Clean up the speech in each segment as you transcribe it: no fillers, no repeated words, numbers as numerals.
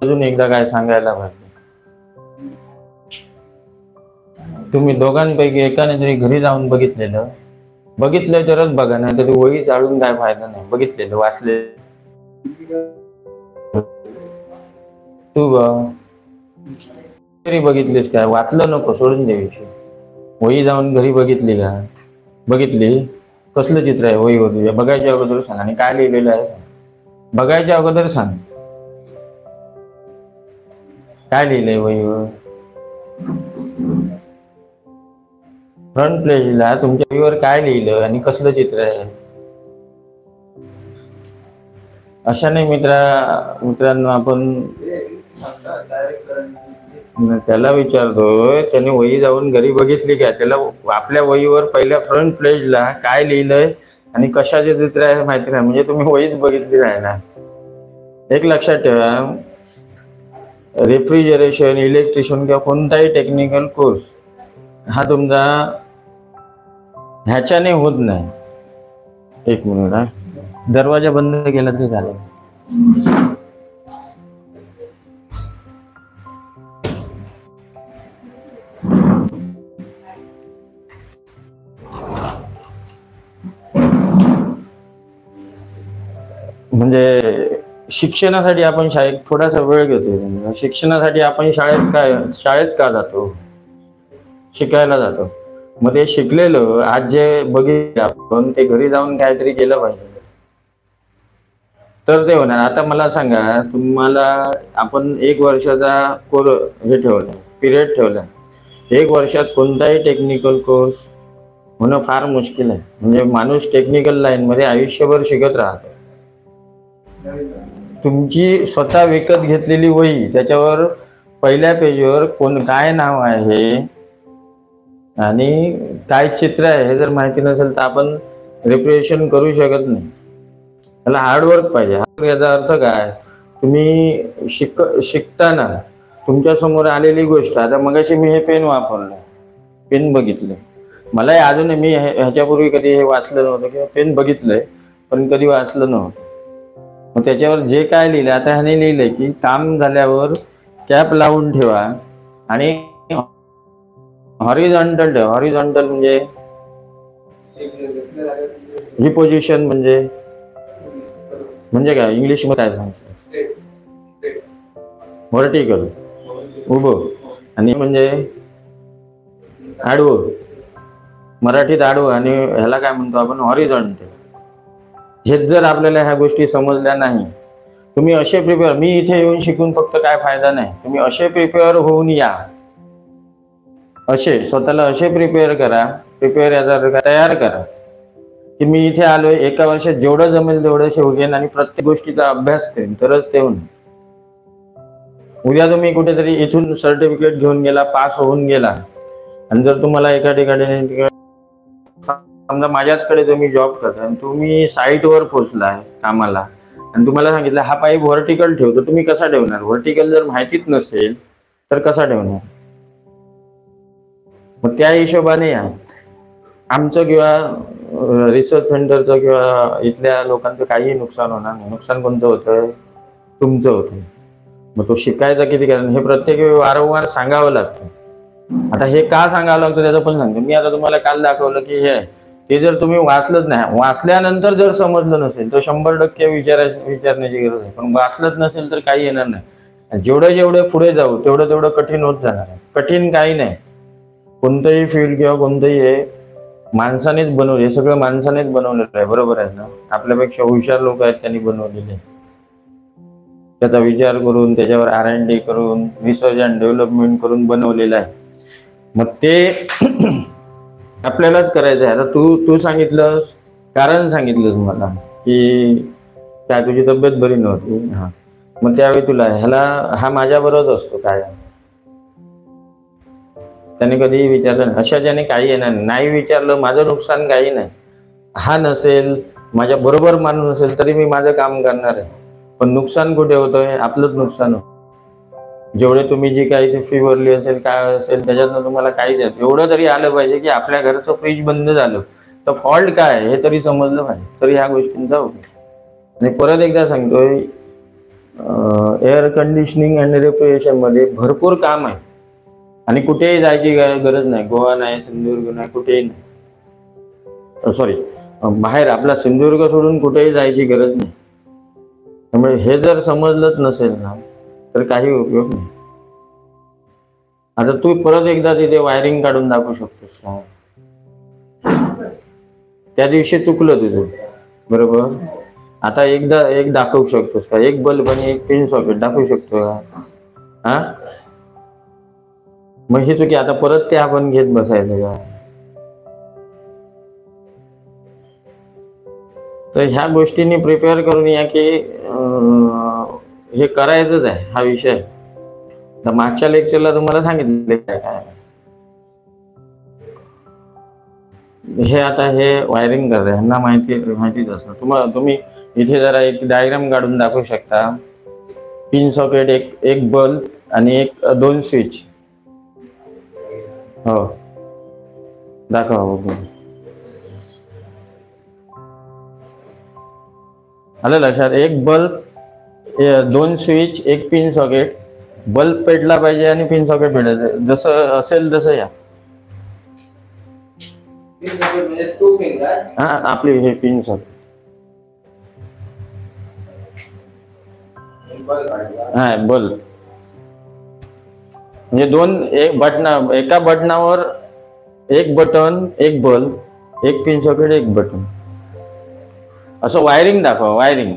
अजून एकदा काय सांगायला पाहिजे, तुम्ही दोघांपैकी एकाने जरी घरी जाऊन बघितलं तरच बघा, नाही तर वही चाळून काय फायदा नाही. बघितलेलं वाचले तू तरी बघितलीस काय? वाचलं नको, सोडून दे विषय. वही जाऊन घरी बघितली का? बघितली? कसलं चित्र आहे वहीवर तुझ्या? बघायच्या अगोदर सांग. आणि काय लिहिलेलं आहे बघायच्या अगोदर सांग. काय लिहिलंय वहीवर? फ्रंट पेजला तुमच्या वहीवर काय लिहिलं आणि कसलं चित्र आहे? अशाने मित्रांनो आपण त्याला विचारतोय, त्याने वही जाऊन घरी बघितली का? त्याला आपल्या वहीवर पहिल्या फ्रंट पेजला काय लिहिलंय आणि कशाचे चित्र आहे माहिती नाही, म्हणजे तुम्ही वहीच बघितली नाही ना. एक लक्षात ठेवा, रेफ्रिजरेशन, इलेक्ट्रिशियन किंवा कोणताही टेक्निकल कोर्स हा तुमचा ह्याच्याने होत नाही. एक मिनिट हा, दरवाजा बंद केला तरी चालेल. म्हणजे शिक्षणासाठी आपण शाळेत थोडासा वेळ घेतो. शिक्षणासाठी आपण शाळेत का जातो? शिकायला जातो. मग ते शिकलेलं आज जे बघितलं आपण ते घरी जाऊन काहीतरी केलं पाहिजे, तर ते होणार. आता मला सांगा, तुम्हाला आपण 1 वर्षाचा हे ठेवला, पिरियड ठेवला. 1 वर्षात कोणताही टेक्निकल कोर्स होणं फार मुश्किल आहे. म्हणजे माणूस टेक्निकल लाईन मध्ये आयुष्यभर शिकत राहतो. तुमची स्वतः विकत घेतलेली वही, त्याच्यावर पहिल्या पेजवर काय नाव आहे आणि काय चित्र आहे हे जर माहिती नसेल तर आपण रिप्रेझेंटेशन करू शकत नाही. त्याला हार्डवर्क पाहिजे. याचा अर्थ काय? तुम्ही शिकताना तुमच्या समोर आलेली गोष्ट, आता मगाशी मी हे पेन वापरलं, पेन बघितले, मलाही अजून मी ह्याच्यापूर्वी कधी हे वाचलं नव्हतं किंवा पेन बघितलंय पण कधी वाचलं नव्हतं. मग त्याच्यावर जे काय लिहिलं, आता ह्याने लिहिलंय की काम झाल्यावर कॅप लावून ठेवा आणि हॉरिझॉन्टल ठेवा. हॉरिझॉन्टल म्हणजे ही पोझिशन म्हणजे काय? इंग्लिश मध्ये काय सांगतो? व्हर्टिकल उभं, आणि म्हणजे आडवं, मराठीत आडवं, आणि ह्याला काय म्हणतो आपण? हॉरिझॉन्टल. हेच जर आपल्याला ह्या गोष्टी समजल्या नाही, तुम्ही असे प्रिपेअर, मी इथे येऊन शिकून फक्त काय फायदा नाही. तुम्ही असे प्रिपेअर होऊन या, असे स्वतःला असे प्रिपेअर करा, याचा तयार करा की मी इथे आलोय, एका वर्षात जेवढं जमेल तेवढं शिकेन आणि प्रत्येक गोष्टीचा अभ्यास करेन, तरच ते होईल. उद्या तुम्ही कुठेतरी इथून सर्टिफिकेट घेऊन गेला, पास होऊन गेला, आणि जर तुम्हाला एका ठिकाणी, समजा माझ्याचकडे तुम्ही जॉब करता, तुम्ही साईटवर पोहोचलाय कामाला आणि तुम्हाला सांगितलं हा पाईप व्हर्टिकल ठेवतो, तुम्ही कसा ठेवणार? व्हर्टिकल जर माहितीच नसेल तर कसा ठेवणार? मग त्या हिशोबाने या. आमचं किंवा रिसर्च सेंटरचं किंवा इथल्या लोकांचं काही नुकसान होणार नाही. नुकसान कोणतं होतं? तुमचं होतं. मग तो शिकायचा किती, कारण हे प्रत्येक वेळी वारंवार सांगावं लागतं. आता हे का सांगावं लागतं त्याचं पण सांगतो मी. आता तुम्हाला काल दाखवलं की हे, ते जर तुम्ही वाचलंच नाही, वाचल्यानंतर जर समजलं नसेल तर 100% विचारण्याची गरज आहे. पण वाचलंच नसेल तर काही येणार नाही. जेवढे पुढे जाऊ तेवढं कठीण होत जाणार आहे. कठीण काही नाही. कोणतंही फील्ड किंवा कोणतंही हे माणसानेच बनवले, हे सगळं माणसानेच बनवलेलं आहे, बरोबर आहे ना? आपल्यापेक्षा हुशार लोक आहेत त्यांनी बनवलेले, त्याचा विचार करून, त्याच्यावर R&D करून, रिसर्च अँड डेव्हलपमेंट करून बनवलेलं आहे. मग ते आपल्यालाच करायचं आहे. आता तू सांगितलंस, कारण सांगितलंस मला की काय तुझी तब्येत बरी नव्हती, हा, मग त्यावेळी तुला हा माझ्या बरोबर असतो काय, त्याने कधीही विचारलं नाही. अशाच्याने काही येणार नाही. विचारलं माझं नुकसान काही नाही. हा नसेल, माझ्या बरोबर माणूस नसेल तरी मी माझं काम करणार आहे. पण नुकसान कुठे होतंय? आपलंच नुकसान होतं. जेवढे तुम्ही जी काही फी भरली असेल, काय असेल, त्याच्यातनं तुम्हाला काहीच येत. एवढं तरी आलं पाहिजे की आपल्या घरचं फ्रीज बंद झालं तर फॉल्ट काय हे तरी समजलं पाहिजे, तरी ह्या गोष्टींचा उपयोग. आणि परत एकदा सांगतोय, एअर कंडिशनिंग आणि रेफ्रिजरेशन मध्ये भरपूर काम आहे आणि कुठेही जायची गरज नाही. गोवा नाही, सिंधुदुर्ग नाही, कुठेही नाही. सॉरी, बाहेर आपला सिंधुदुर्ग सोडून कुठेही जायची गरज नाही. त्यामुळे हे जर समजलंच नसेल ना तर काही उपयोग नाही. आता तू परत एकदा तिथे वायरिंग काढून दाखवू शकतोस का? त्या दिवशी चुकलं तुझं, बरोबर. आता एकदा एक दाखवू शकतोस का? एक बल्ब आणि एक पिन सॉकेट दाखवू शकतो का? हा, मग ही चुकी. आता परत ते आपण घेत बसायचं का? तर ह्या गोष्टींनी प्रिपेअर करून या की हे करायचंच आहे हा विषय. तर मागच्या लेक्चरला तुम्हाला सांगितले काय हे. आता हे वायरिंग करते ह्यांना माहितीच असतं. तुम्ही इथे जरा एक डायग्राम काढून दाखवू शकता. पिन सॉकेट, एक बल्ब आणि एक 2 स्विच. हो, दाखवा. आलं लक्षात? एक बल्ब, 2 स्विच, एक पिन सॉकेट. बल्ब पेटला पाहिजे आणि पिन सॉकेट पेटायचं. जसं असेल तसं या. हा, आपली हे पिन सॉकेट. हा, बल्ब म्हणजे 2 एका बटनावर एक बटन, एक बल्ब, एक पिन सॉकेट, एक बटन. असं वायरिंग दाखवा. वायरिंग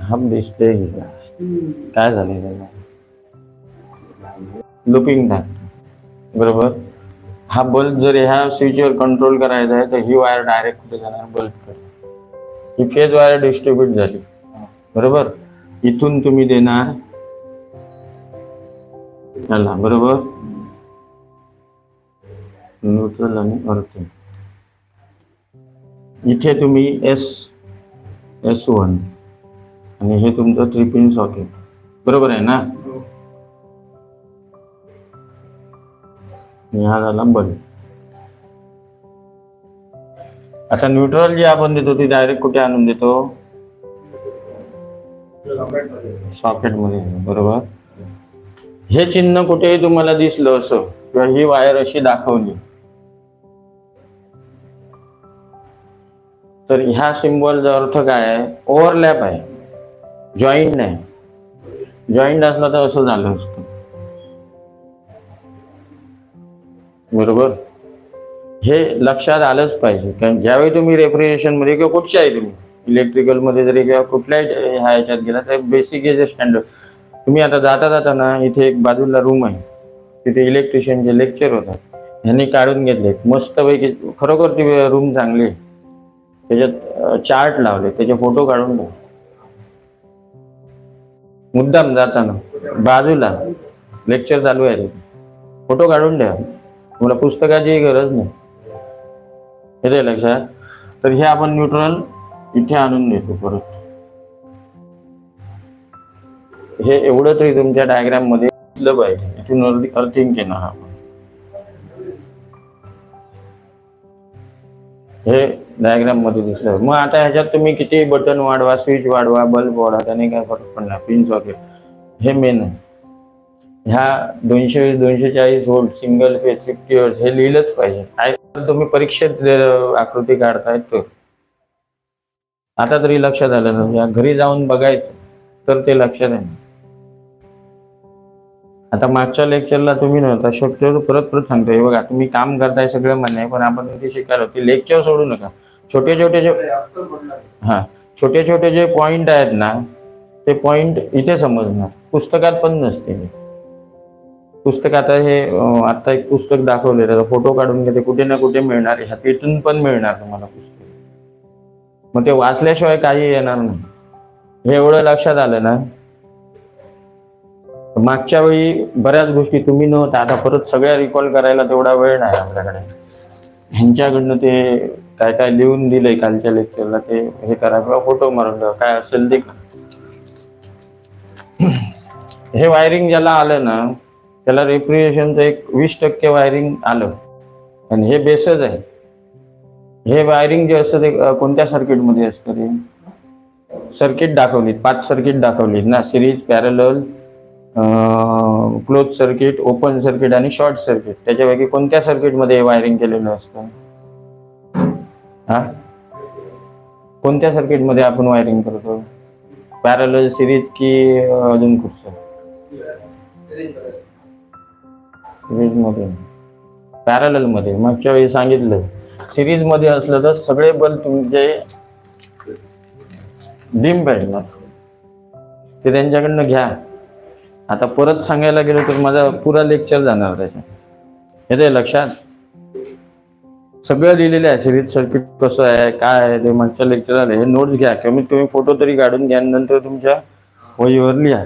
हम दिसते काय झालं त्याला? लुपिंग टाकतो, बरोबर. हा बल्ब जर ह्या स्विचवर कंट्रोल करायचा आहे तर ही वायर डायरेक्ट कुठे जाणार? बल्ब. ही फेज वायर डिस्ट्रीब्यूट झाली, बरोबर. इथून तुम्ही देणार याला, बरोबर, न्यूट्रल आणि अर्थिंग. इथे तुम्ही S1 आणि हे तुमचं 3 पिन सॉकेट, बरोबर आहे ना. हा झाला बल्ब. आता न्यूट्रल जी आपण देतो ती डायरेक्ट कुठे आणून देतो? सॉकेट मध्ये, बरोबर. हे चिन्ह कुठेही तुम्हाला दिसलं असं किंवा ही वायर अशी दाखवली तर ह्या सिम्बॉलचा अर्थ काय आहे? ओव्हरलॅप आहे, जॉईंट नाही. जॉईंट असला तर असं झालं असतं, बरोबर. हे लक्षात आलंच पाहिजे. कारण ज्यावेळी तुम्ही रेफ्रिजरेशन मध्ये किंवा कुठच्याही तुम्ही इलेक्ट्रिकल मध्ये जरी किंवा कुठल्याही ह्या ह्याच्यात गेला तर बेसिक जे स्टँडर्ड. तुम्ही आता जाता ना इथे एक बाजूला रूम आहे, तिथे इलेक्ट्रिशियनचे लेक्चर होतात. ह्यांनी काढून घेतले मस्तपैकी. खरोखर ती रूम चांगली आहे. त्याच्यात चार्ट लावले, त्याचे फोटो काढून ठेवा. मुद्दाम जाताना बाजूला लेक्चर चालू आहे, फोटो काढून ठेवा. मला पुस्तकाची गरज नाही. येते लक्षात? तर हे आपण न्यूट्रल इथे आणून देतो परत. हे एवढं तरी तुमच्या डायग्राम मध्ये दिसलं पाहिजे. इथून अर्थिंग केलं आपण. हे डायग्राम मध्ये दिसलं. मग आता ह्याच्यात तुम्ही किती बटन वाढवा, स्विच वाढवा, बल्ब वाढवा, त्याने काय फरक पडणार? पिन सॉकेट हे मेन आहे. ह्या 220-240 व्होल्ट सिंगल फेज 50 हर्ट्ज हे लिहिलंच पाहिजे. काय तुम्ही परीक्षेत आकृती काढताय तर आता तरी लक्षात आलं ना? घरी जाऊन बघायचं तर ते लक्षात आहे. आता मागच्या लेक्चरला तुम्ही नव्हता, शक्यतो परत सांगतो. हे बघा, तुम्ही काम करताय सगळं मान्य आहे, पण आपण ते शिकायला होते. लेक्चर सोडू नका. छोटे छोटे जे पॉइंट आहेत ना ते पॉइंट इथे समजणार. पुस्तकात पण नसते. पुस्तकात हे आता एक पुस्तक दाखवले, त्याचा फोटो काढून घेते, कुठे ना कुठे मिळणार. ह्यातून पण मिळणार तुम्हाला पुस्तक. मग ते वाचल्याशिवाय काही येणार नाही. हे एवढं लक्षात आलं ना? मागच्या वेळी बऱ्याच गोष्टी तुम्ही नव्हता, आता परत सगळ्या रिकॉल करायला तेवढा वेळ नाही आपल्याकडे. ह्यांच्याकडनं ते काय काय लिहून दिलंय कालच्या लेक्चरला ते हे करा किंवा फोटो मारून ठेवा, काय असेल ते करा. हे वायरिंग ज्याला आलं ना त्याला रेफ्रिजरेशनचं एक 20% वायरिंग आलं. आणि हे बेसच आहे. हे वायरिंग जे असतं ते कोणत्या सर्किटमध्ये असतं? ते सर्किट दाखवलीत, 5 सर्किट दाखवलीत ना, series, parallel, close circuit, open circuit आणि शॉर्ट सर्किट. त्याच्यापैकी कोणत्या सर्किटमध्ये वायरिंग केलेलं असतं? हा, कोणत्या सर्किटमध्ये आपण वायरिंग करतो? पॅरलल, सिरीज की अजून कुठचं? सिरीज मध्ये, पॅरलल मध्ये. मागच्या वेळी सांगितलं सिरीज मध्ये असलं तर सगळे बल्ब तुमचे डिम पेटणार, ते त्यांच्याकडनं घ्या. आता परत सांगायला गेलो तर माझा पुरा लेक्चर जाणार त्याच्या. येते लक्षात? सगळं लिहिलेलं आहे, सिरीज सर्किट कसं आहे, काय आहे ते मागच्या लेक्चर आले. हे नोट्स घ्या, कमीत कमी फोटो तरी काढून घ्या, नंतर तुमच्या वहीवर लिहा.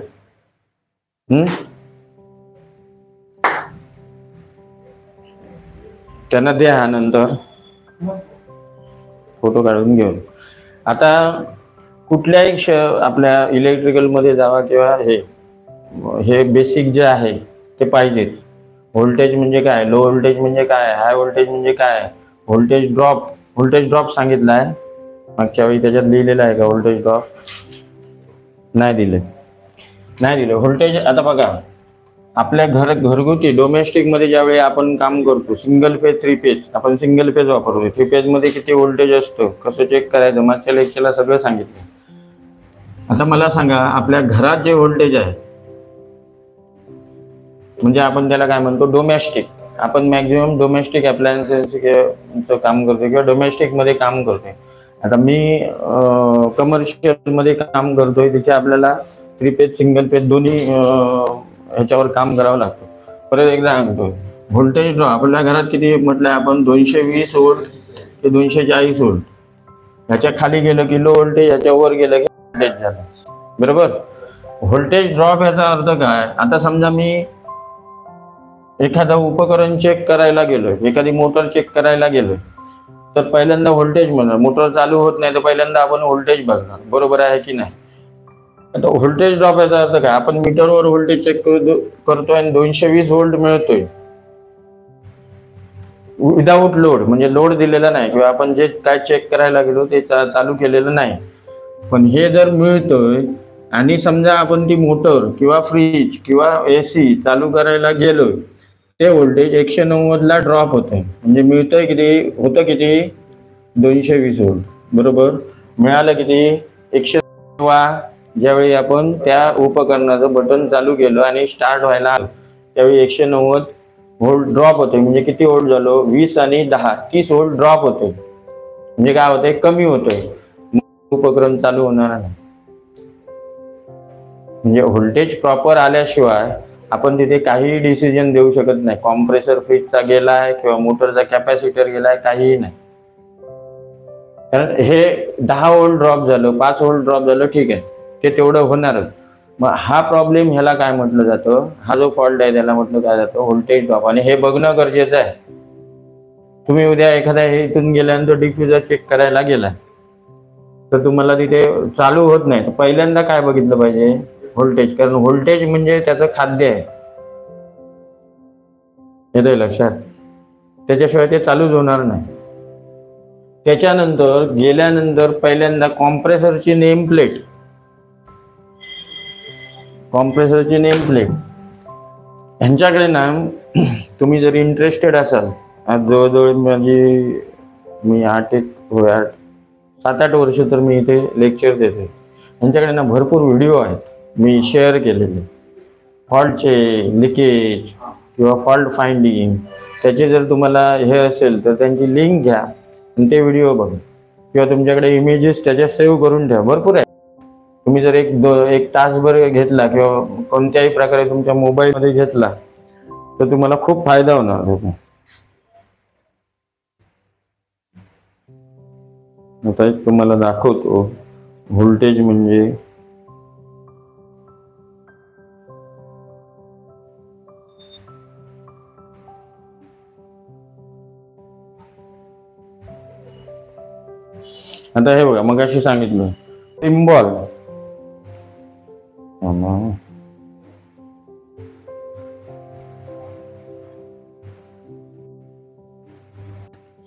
त्यांना द्या नंतर फोटो काढून घेऊन. आता कुठल्याही आपल्या इलेक्ट्रिकल मध्ये जावा किंवा हे बेसिक जे आहे ते पाहिजेच. व्होल्टेज म्हणजे काय, लो व्होल्टेज म्हणजे काय, हाय व्होल्टेज म्हणजे काय, व्होल्टेज ड्रॉप सांगितलं आहे मागच्या वेळी. त्याच्यात लिहिलेलं आहे का व्होल्टेज ड्रॉप? नाही दिलं व्होल्टेज. आता बघा, आपल्या घरगुती डोमेस्टिक मध्ये ज्यावेळी आपण काम करतो, सिंगल फेज, 3 फेज, आपण सिंगल फेज वापरतो. 3 फेज मध्ये किती व्होल्टेज असतं, कसं चेक करायचं, मागच्या लेक्चरला सगळं सांगितलं. आता मला सांगा, आपल्या घरात जे व्होल्टेज आहे, म्हणजे आपण त्याला काय म्हणतो, डोमेस्टिक. आपण मॅक्झिमम डोमेस्टिक अप्लायन्सेसचं काम करतो किंवा डोमेस्टिक मध्ये काम करतोय. आता मी कमर्शियल मध्ये काम करतोय, तिथे आपल्याला 3 फेज, सिंगल फेज दोन्ही ह्याच्यावर काम करावं लागतं. परत एकदा सांगतो, व्होल्टेज ड्रॉप आपल्या घरात किती म्हटलं आपण, 220 व्होल्ट ते 240 व्होल्ट. ह्याच्या खाली गेलं की लो व्होल्टेज, ह्याच्या वर गेलं की व्होल्टेज झालं. बरोबर? व्होल्टेज ड्रॉप याचा अर्थ काय? आता समजा मी एखादं उपकरण चेक करायला गेलोय, एखादी मोटर चेक करायला गेलोय, तर पहिल्यांदा व्होल्टेज म्हणणार. मोटर चालू होत नाही तर पहिल्यांदा आपण व्होल्टेज बघणार. बरोबर आहे की नाही? आता व्होल्टेज ड्रॉप याचा अर्थ काय? आपण मीटरवर व्होल्टेज चेक करतोय आणि 220 व्होल्ट मिळतोय विदाऊट लोड, म्हणजे लोड दिलेला नाही, किंवा आपण जे काय चेक करायला गेलो ते चालू केलेलं नाही, पण हे जर मिळतोय आणि समजा आपण ती मोटर किंवा फ्रीज किंवा AC चालू करायला गेलोय, ते व्होल्टेज 190 ला ड्रॉप होतंय. म्हणजे मिळतंय किती, होतं किती, 220 व्होल्ट. बरोबर? मिळालं किती, 190. ज्यावेळी आपण त्या उपकरणाचं बटन चालू केलं आणि स्टार्ट व्हायला आलं, त्यावेळी 190 व्होल्ट ड्रॉप होते. म्हणजे किती व्होल्ट झालो, 20 आणि 10, 30 व्होल्ट ड्रॉप होते. म्हणजे काय होतंय, कमी होतोय, उपकरण चालू होणार नाही. म्हणजे व्होल्टेज प्रॉपर आल्याशिवाय आपण तिथे काही डिसिजन देऊ शकत नाही. कॉम्प्रेसर फ्रीजचा गेलाय किंवा मोटरचा कॅपॅसिटर गेलाय, काहीही नाही. कारण हे 10 व्होल्ट ड्रॉप झालं, 5 व्होल्ट ड्रॉप झालं, ठीक आहे, ते तेवढं होणारच. मग हा प्रॉब्लेम, ह्याला काय म्हटलं जातं, हा जो फॉल्ट आहे त्याला म्हटलं काय जातं, व्होल्टेज ड्रॉप. आणि हे बघणं गरजेचं आहे. तुम्ही उद्या एखाद्या हे इथून गेल्यानंतर डिफ्युजर चेक करायला गेला तर तुम्हाला तिथे चालू होत नाही, तर पहिल्यांदा काय बघितलं पाहिजे, व्होल्टेज. कारण व्होल्टेज म्हणजे त्याचं खाद्य आहे. येतंय लक्षात? त्याच्याशिवाय ते चालूच होणार नाही. त्याच्यानंतर गेल्यानंतर पहिल्यांदा कॉम्प्रेसरची नेम प्लेट, ह्यांच्याकडे ना, तुम्ही जर इंटरेस्टेड असाल, आज जवळजवळ मी 7-8 वर्ष तर मी इथे लेक्चर देते. ह्यांच्याकडे ना भरपूर व्हिडिओ आहेत, मी शेअर केलेले, फॉल्टचे, लिकेज किंवा फॉल्ट फाइंडिंग. त्याचे जर तुम्हाला हे असेल तर त्यांची लिंक घ्या आणि ते व्हिडिओ बघा, किंवा तुमच्याकडे इमेजेस त्याच्या सेव्ह करून ठेवा. भरपूर आहे. तुम्ही जर एक तासभर घेतला किंवा कोणत्याही प्रकारे तुमच्या मोबाईलमध्ये घेतला तर तुम्हाला खूप फायदा होणार. आता एक तुम्हाला दाखवतो व्होल्टेज म्हणजे. आता हे बघा, मगाशी सांगितलं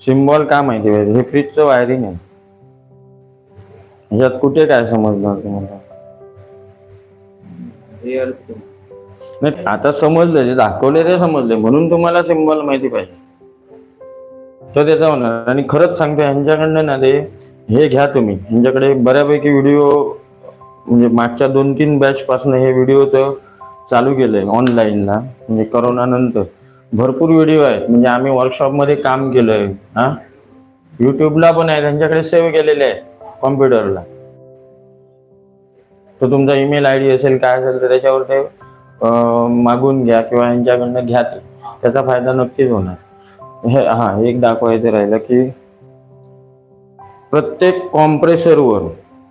सिम्बॉल का माहिती पाहिजे, हे फ्रीजचं वायरिंग आहे. ह्याच्यात कुठे काय समजणार तुम्हाला? नाही, आता समजलं, जे दाखवले ते समजले, म्हणून तुम्हाला सिम्बॉल माहिती पाहिजे तर त्याचा होणार. आणि खरंच सांगतो, ह्यांच्याकडनं ना ते हे घ्या तुम्ही, ह्यांच्याकडे बऱ्यापैकी व्हिडिओ, म्हणजे मागच्या 2-3 बॅच पासून हे व्हिडिओचं चालू केलंय ऑनलाईनला, म्हणजे करोना नंतर भरपूर व्हिडिओ आहेत. म्हणजे आम्ही वर्कशॉपमध्ये काम केलंय, हा युट्यूबला पण आहे, त्यांच्याकडे सेव्ह केलेले आहे कॉम्प्युटरला. तो तुमचा ईमेल आयडी असेल, काय असेल, तर त्याच्यावर ते मागून घ्या किंवा यांच्याकडनं घ्या, त्याचा फायदा नक्कीच होणार. हे एक दाखवायचं राहिलं की प्रत्येक कॉम्प्रेसरवर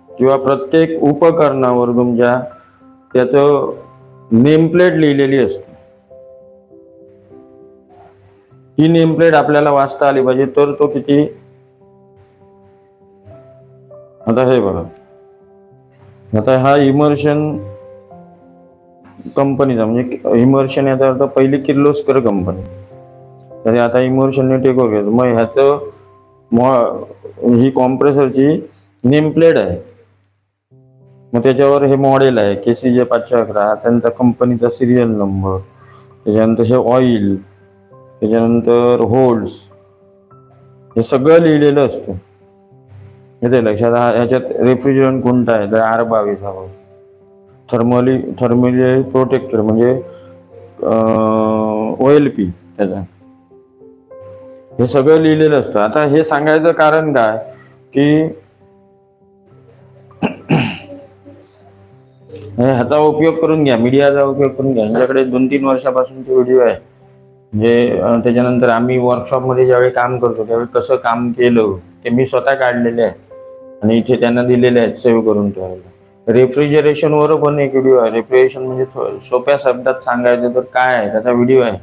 किंवा प्रत्येक उपकरणावर तुमच्या त्याचं नेमप्लेट लिहिलेली असते. ही नेमप्लेट आपल्याला वाचता आली पाहिजे, तर तो किती. आता हे बघा, आता हा इमर्शन कंपनीचा, म्हणजे इमर्शन याचा अर्थ पहिली किर्लोस्कर कंपनी, तर आता इमर्शनने टेक ओव्हर केलं. मग ह्याचं ही कॉम्प्रेसरची नेमप्लेट आहे, मग त्याच्यावर हे मॉडेल आहे KCJ 511, त्यांचा कंपनीचा सिरियल नंबर, त्याच्यानंतर हे ऑइल, त्याच्यानंतर होल्ड्स, हे सगळं लिहिलेलं असतं. येते लक्षात? ह्याच्यात रेफ्रिजरंट कोणता आहे तर R22 हवं, थर्मली प्रोटेक्टर म्हणजे OLP त्याचा, हे सगळं लिहिलेलं असतं. आता हे सांगायचं कारण काय की ह्याचा उपयोग करून घ्या, मीडियाचा उपयोग करून घ्या. यांच्याकडे 2-3 वर्षापासूनचे व्हिडिओ आहे, म्हणजे त्याच्यानंतर आम्ही वर्कशॉपमध्ये ज्यावेळी काम करतो त्यावेळी कसं काम केलं ते मी स्वतः काढलेले आहे आणि इथे त्यांना दिलेले आहेत सेव्ह करून ठेवायला. रेफ्रिजरेशनवर पण एक व्हिडिओ आहे. रेफ्रिजरेशन म्हणजे सोप्या शब्दात सांगायचं तर काय आहे, त्याचा व्हिडिओ आहे.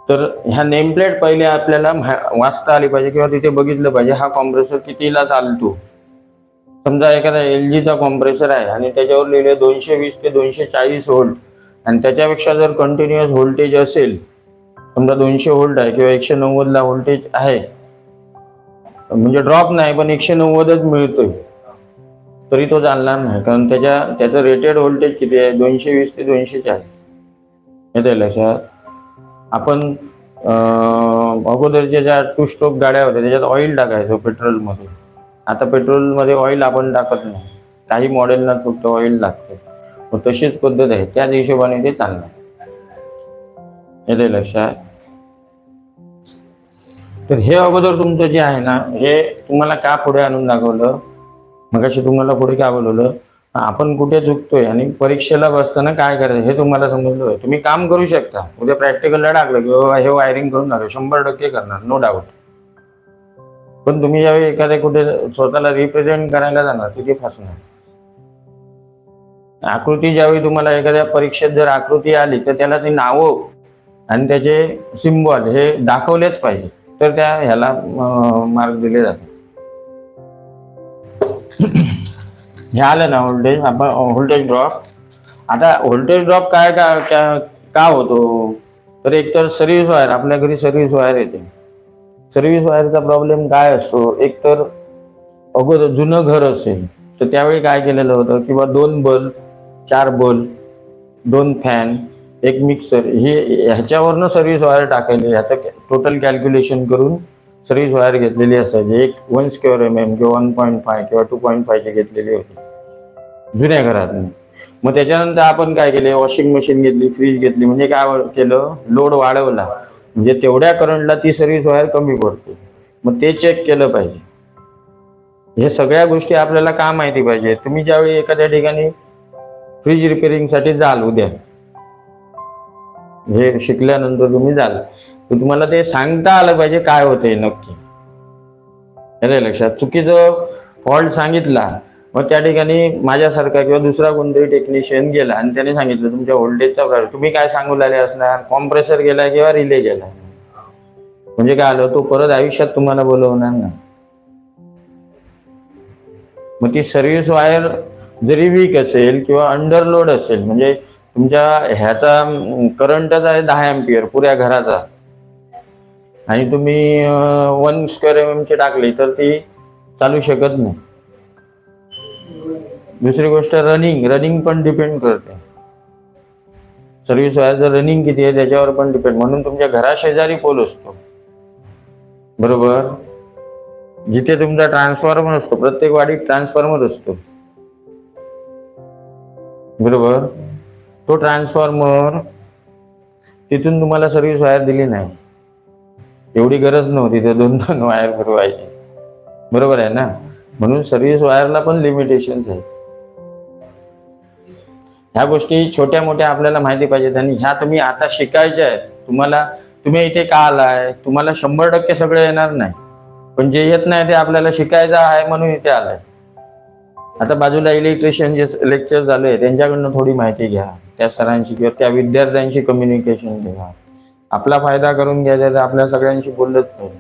तर ह्या नेमप्लेट पहिले आपल्याला वाचता आली पाहिजे किंवा तिथे बघितलं पाहिजे हा कॉम्प्रेसर कितीला चालतो. समजा एखादा LGचा कॉम्प्रेसर आहे आणि त्याच्यावर लिहिले 220 ते 240 व्होल्ट, आणि त्याच्यापेक्षा जर कंटिन्युअस व्होल्टेज असेल, समजा 200 व्होल्ट आहे किंवा 190 ला व्होल्टेज आहे, म्हणजे ड्रॉप नाही पण 190च मिळतोय, तरी तो चालणार नाही, कारण त्याचं रेटेड व्होल्टेज किती आहे, 220 ते 240. येते लक्षात? आपण अगोदरच्या ज्या 2 स्ट्रोक गाड्या होत्या त्याच्यात ऑइल टाकायचो पेट्रोलमध्ये. आता पेट्रोलमध्ये ऑइल आपण टाकत नाही, काही मॉडेलना फक्त ऑइल लागते. मग तशीच पद्धत आहे, त्याच हिशोबाने ते चालणार. येते लक्षात? तर हे अगोदर तुमचं जे आहे ना, हे तुम्हाला का पुढे आणून दाखवलं, मगाशी तुम्हाला पुढे का बोलवलं, आपण कुठे चुकतोय आणि परीक्षेला बसताना काय करायचं हे तुम्हाला समजलं. तुम्ही काम करू शकता, उद्या प्रॅक्टिकलला टाकलं किंवा हे वायरिंग करून टाकलं 100% करणार, नो डाऊट. पण तुम्ही ज्यावेळी एखाद्या कुठे स्वतःला रिप्रेझेंट करायला जाणार तिथे फसणार. आकृती ज्यावेळी तुम्हाला एखाद्या परीक्षेत जर आकृती आली तर त्याला ती नावं आणि त्याचे सिम्बॉल हे दाखवलेच पाहिजे, तर त्या ह्याला मार्क दिले जाते. हे आलं ना व्होल्टेज, आपण व्होल्टेज ड्रॉप. आता व्होल्टेज ड्रॉप काय का होतो, तर एकतर सर्व्हिस वायर, आपल्या घरी सर्व्हिस वायर येते. सर्व्हिस वायरचा प्रॉब्लेम काय असतो, एकतर अगोदर जुनं घर असेल तर त्यावेळी काय केलेलं होतं, किंवा 2 बल्ब, 4 बल्ब, 2 फॅन, एक मिक्सर, हे ह्याच्यावरनं सर्व्हिस वायर टाकायली. ह्याचं टोटल कॅल्क्युलेशन करून सर्व्हिस वायर घेतलेली असायची. एक 1 स्क्वेअर mm किंवा 1.5 किंवा 2.5 घेतलेली होती जुन्या घरात. मग त्याच्यानंतर आपण काय केले, वॉशिंग मशीन घेतली, फ्रीज घेतली, म्हणजे काय केलं, लोड वाढवला, म्हणजे तेवढ्या करंटला ती सर्व्हिस वायर कमी पडते. मग ते चेक केलं पाहिजे. हे सगळ्या गोष्टी आपल्याला का माहिती पाहिजे. तुम्ही ज्यावेळी एखाद्या ठिकाणी फ्रीज रिपेअरिंगसाठी जाल, उद्या हे शिकल्यानंतर तुम्ही जाल, तर तुम्हाला ते सांगता आलं पाहिजे काय होतंय नक्की. याला लक्षात? चुकीचं फॉल्ट सांगितला, मग त्या ठिकाणी माझ्यासारखा किंवा दुसरा कोणतरी टेक्निशियन गेला आणि त्याने सांगितलं तुमच्या व्होल्टेजचा प्रकार, तुम्ही काय सांगू लागले असणार, कॉम्प्रेसर गेला किंवा रिले गेला, म्हणजे काय आलं, तो परत आयुष्यात तुम्हाला बोलवणार ना. मग ती सर्व्हिस वायर जरी वीक असेल किंवा अंडरलोड असेल, म्हणजे तुमच्या ह्याचा करंटच आहे 10 एम्पियर पुऱ्या घराचा, आणि तुम्ही 1 स्क्वेअर mm ची टाकली तर ती चालू शकत नाही. दुसरी गोष्ट रनिंग पण डिपेंड करते. सर्व्हिस वायर रनिंग किती आहे त्याच्यावर पण डिपेंड. म्हणून तुमच्या घराशेजारी पोल असतो, बरोबर. जिथे तुमचा ट्रान्सफॉर्मर असतो, प्रत्येक वाडीत ट्रान्सफॉर्मर असतो, बरोबर. तो ट्रान्सफॉर्मर तिथून तुम्हाला सर्व्हिस वायर दिली नाही, एवढी गरज नव्हती ते 2-2 वायर फिरवायची, बरोबर आहे ना. म्हणून सर्व्हिस वायरला पण लिमिटेशन्स आहेत. ह्या गोष्टी छोट्या मोठ्या आपल्याला माहिती पाहिजेत आणि ह्या तुम्ही आता शिकायच्या आहेत. तुम्ही इथे का आलाय, तुम्हाला 100% सगळं येणार नाही, पण जे येत नाही ते आपल्याला शिकायचं आहे म्हणून इथे आलाय. आता बाजूला इलेक्ट्रिशियन जे लेक्चर चालू आहे त्यांच्याकडनं थोडी माहिती घ्या, त्या सरांशी किंवा त्या विद्यार्थ्यांशी कम्युनिकेशन घ्या. आपला फायदा करून घ्यायचा तर आपल्या सगळ्यांशी बोललंच पाहिजे.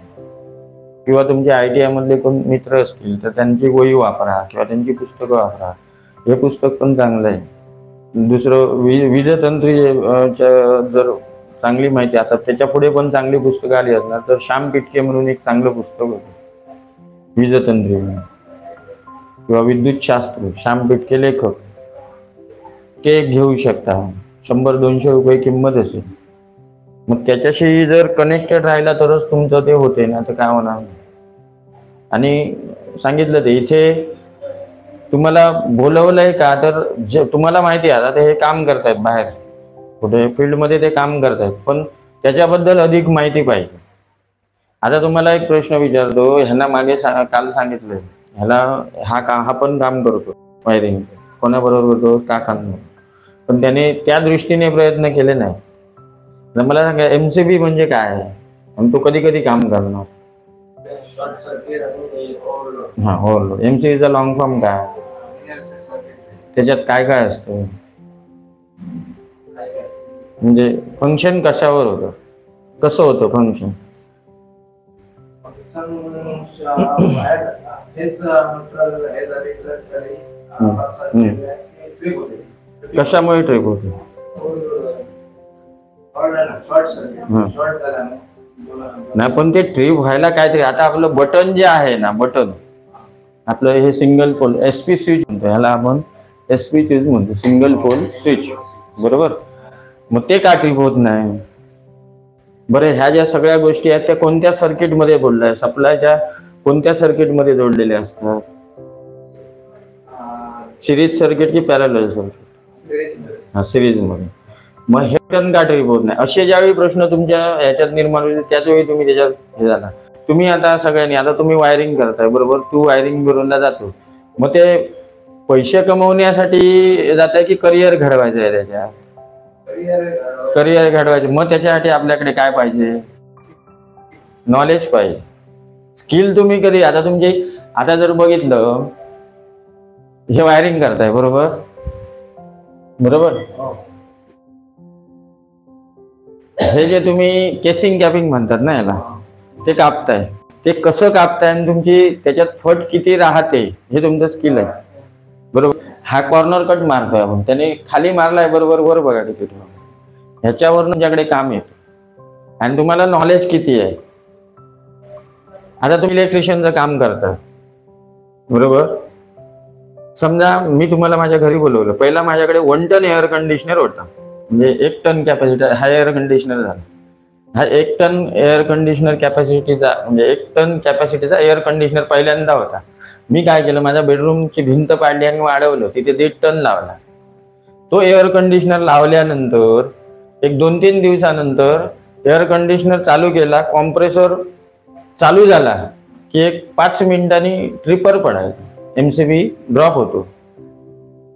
किंवा तुमचे ITI मधले कोण मित्र असतील तर त्यांची वही वापरा किंवा त्यांची पुस्तकं वापरा. हे पुस्तक पण चांगलं आहे. दुसरं वीजतंत्री जर चांगली माहिती, आता त्याच्या पुढे पण चांगली पुस्तकं आली असणार तर श्याम पिटके म्हणून एक चांगलं पुस्तक होतं वीजतंत्री किंवा विद्युत शास्त्र, श्याम पिटके लेखक, ते घेऊ शकता. 100-200 रुपये किंमत असेल. मग त्याच्याशी जर कनेक्टेड राहिला तरच तुमचं ते होते ना, तर काय होणार. आणि सांगितलं ते इथे तुम्हाला बोलवलंय का, तर तुम्हाला माहिती आहे आता हे काम करतायत बाहेर कुठे फील्डमध्ये ते काम करतायत, पण त्याच्याबद्दल अधिक माहिती पाहिजे. आता तुम्हाला एक प्रश्न विचारतो, ह्यांना मागे काल सांगितलंय, ह्याला हा पण काम करतो वायरिंग, कोणाबरोबर करतो, काकांबरोबर, पण त्याने त्या दृष्टीने प्रयत्न केले नाही. मला सांगा MCB म्हणजे काय आहे आणि तो कधी कधी काम करणार. हा, ओव्हरलोड. MCBचा लॉंग फॉर्म काय, त्याच्यात काय काय असतं, म्हणजे फंक्शन कशावर होतं, कसं होतं फंक्शन. कशामुळे ट्रिप होते. नाही, पण ते ट्रिप व्हायला काहीतरी, आता आपलं बटन जे आहे ना, बटन आपलं हे सिंगल पोल SP स्विच म्हणतो, ह्याला आपण SP स्विच म्हणतो, सिंगल पोल स्विच, बरोबर. मग ते का ट्रिप होत नाही. बरं, ह्या ज्या सगळ्या गोष्टी आहेत त्या कोणत्या सर्किट मध्ये बोललाय, सप्लायच्या कोणत्या सर्किट मध्ये जोडलेल्या असतात, सिरीज सर्किट की पॅरलल सर्किट. हा, सिरीज मध्ये. मग हे टन का ट्रिप होत नाही, असे ज्यावेळी प्रश्न तुमच्या ह्याच्यात निर्माण होईल त्याच वेळी तुम्ही त्याच्यात हे झाला. तुम्ही आता सगळ्यांनी, आता तुम्ही वायरिंग करताय, बरोबर. तू वायरिंग बिरोनला जातो, मग ते पैसे कमवण्यासाठी जात आहे की करिअर घडवायचं आहे, त्याच्या करिअर घडवायचे. मग त्याच्यासाठी आपल्याकडे काय पाहिजे, नॉलेज पाहिजे, स्किल. तुम्ही कधी आता तुमची, आता जर बघितलं हे वायरिंग करताय, बरोबर बरोबर, हे जे तुम्ही केसिंग कॅपिंग म्हणतात ना याला, ते कापताय, ते कसं कापताय आणि तुमची त्याच्यात फट किती राहते हे तुमचं स्किल आहे, बरोबर. हा कॉर्नर कट मारतोय आपण, त्याने खाली मारलाय, बरोबर, वर बघा तिथे, ह्याच्यावर तुमच्याकडे काम येतं आणि तुम्हाला नॉलेज किती आहे. आता तुम्ही इलेक्ट्रिशियनचं काम करता, बरोबर. समजा मी तुम्हाला माझ्या घरी बोलवलं, पहिला माझ्याकडे 1 टन एअर कंडिशनर होता, म्हणजे 1 टन कॅपॅसिटी हा एअर कंडिशनर झाला. हा 1 टन एअर कंडिशनर कॅपॅसिटीचा, म्हणजे 1 टन कॅपॅसिटीचा एअर कंडिशनर पहिल्यांदा होता. मी काय केलं, माझ्या बेडरूमची भिंत पाडली आणि वाढवलं, तिथे 1.5 टन लावला. तो एअर कंडिशनर लावल्यानंतर एक 2-3 दिवसानंतर एअर कंडिशनर चालू केला, कॉम्प्रेसर चालू झाला की एक 5 मिनिटांनी ट्रिपर पडायचं, MCB ड्रॉप होतो,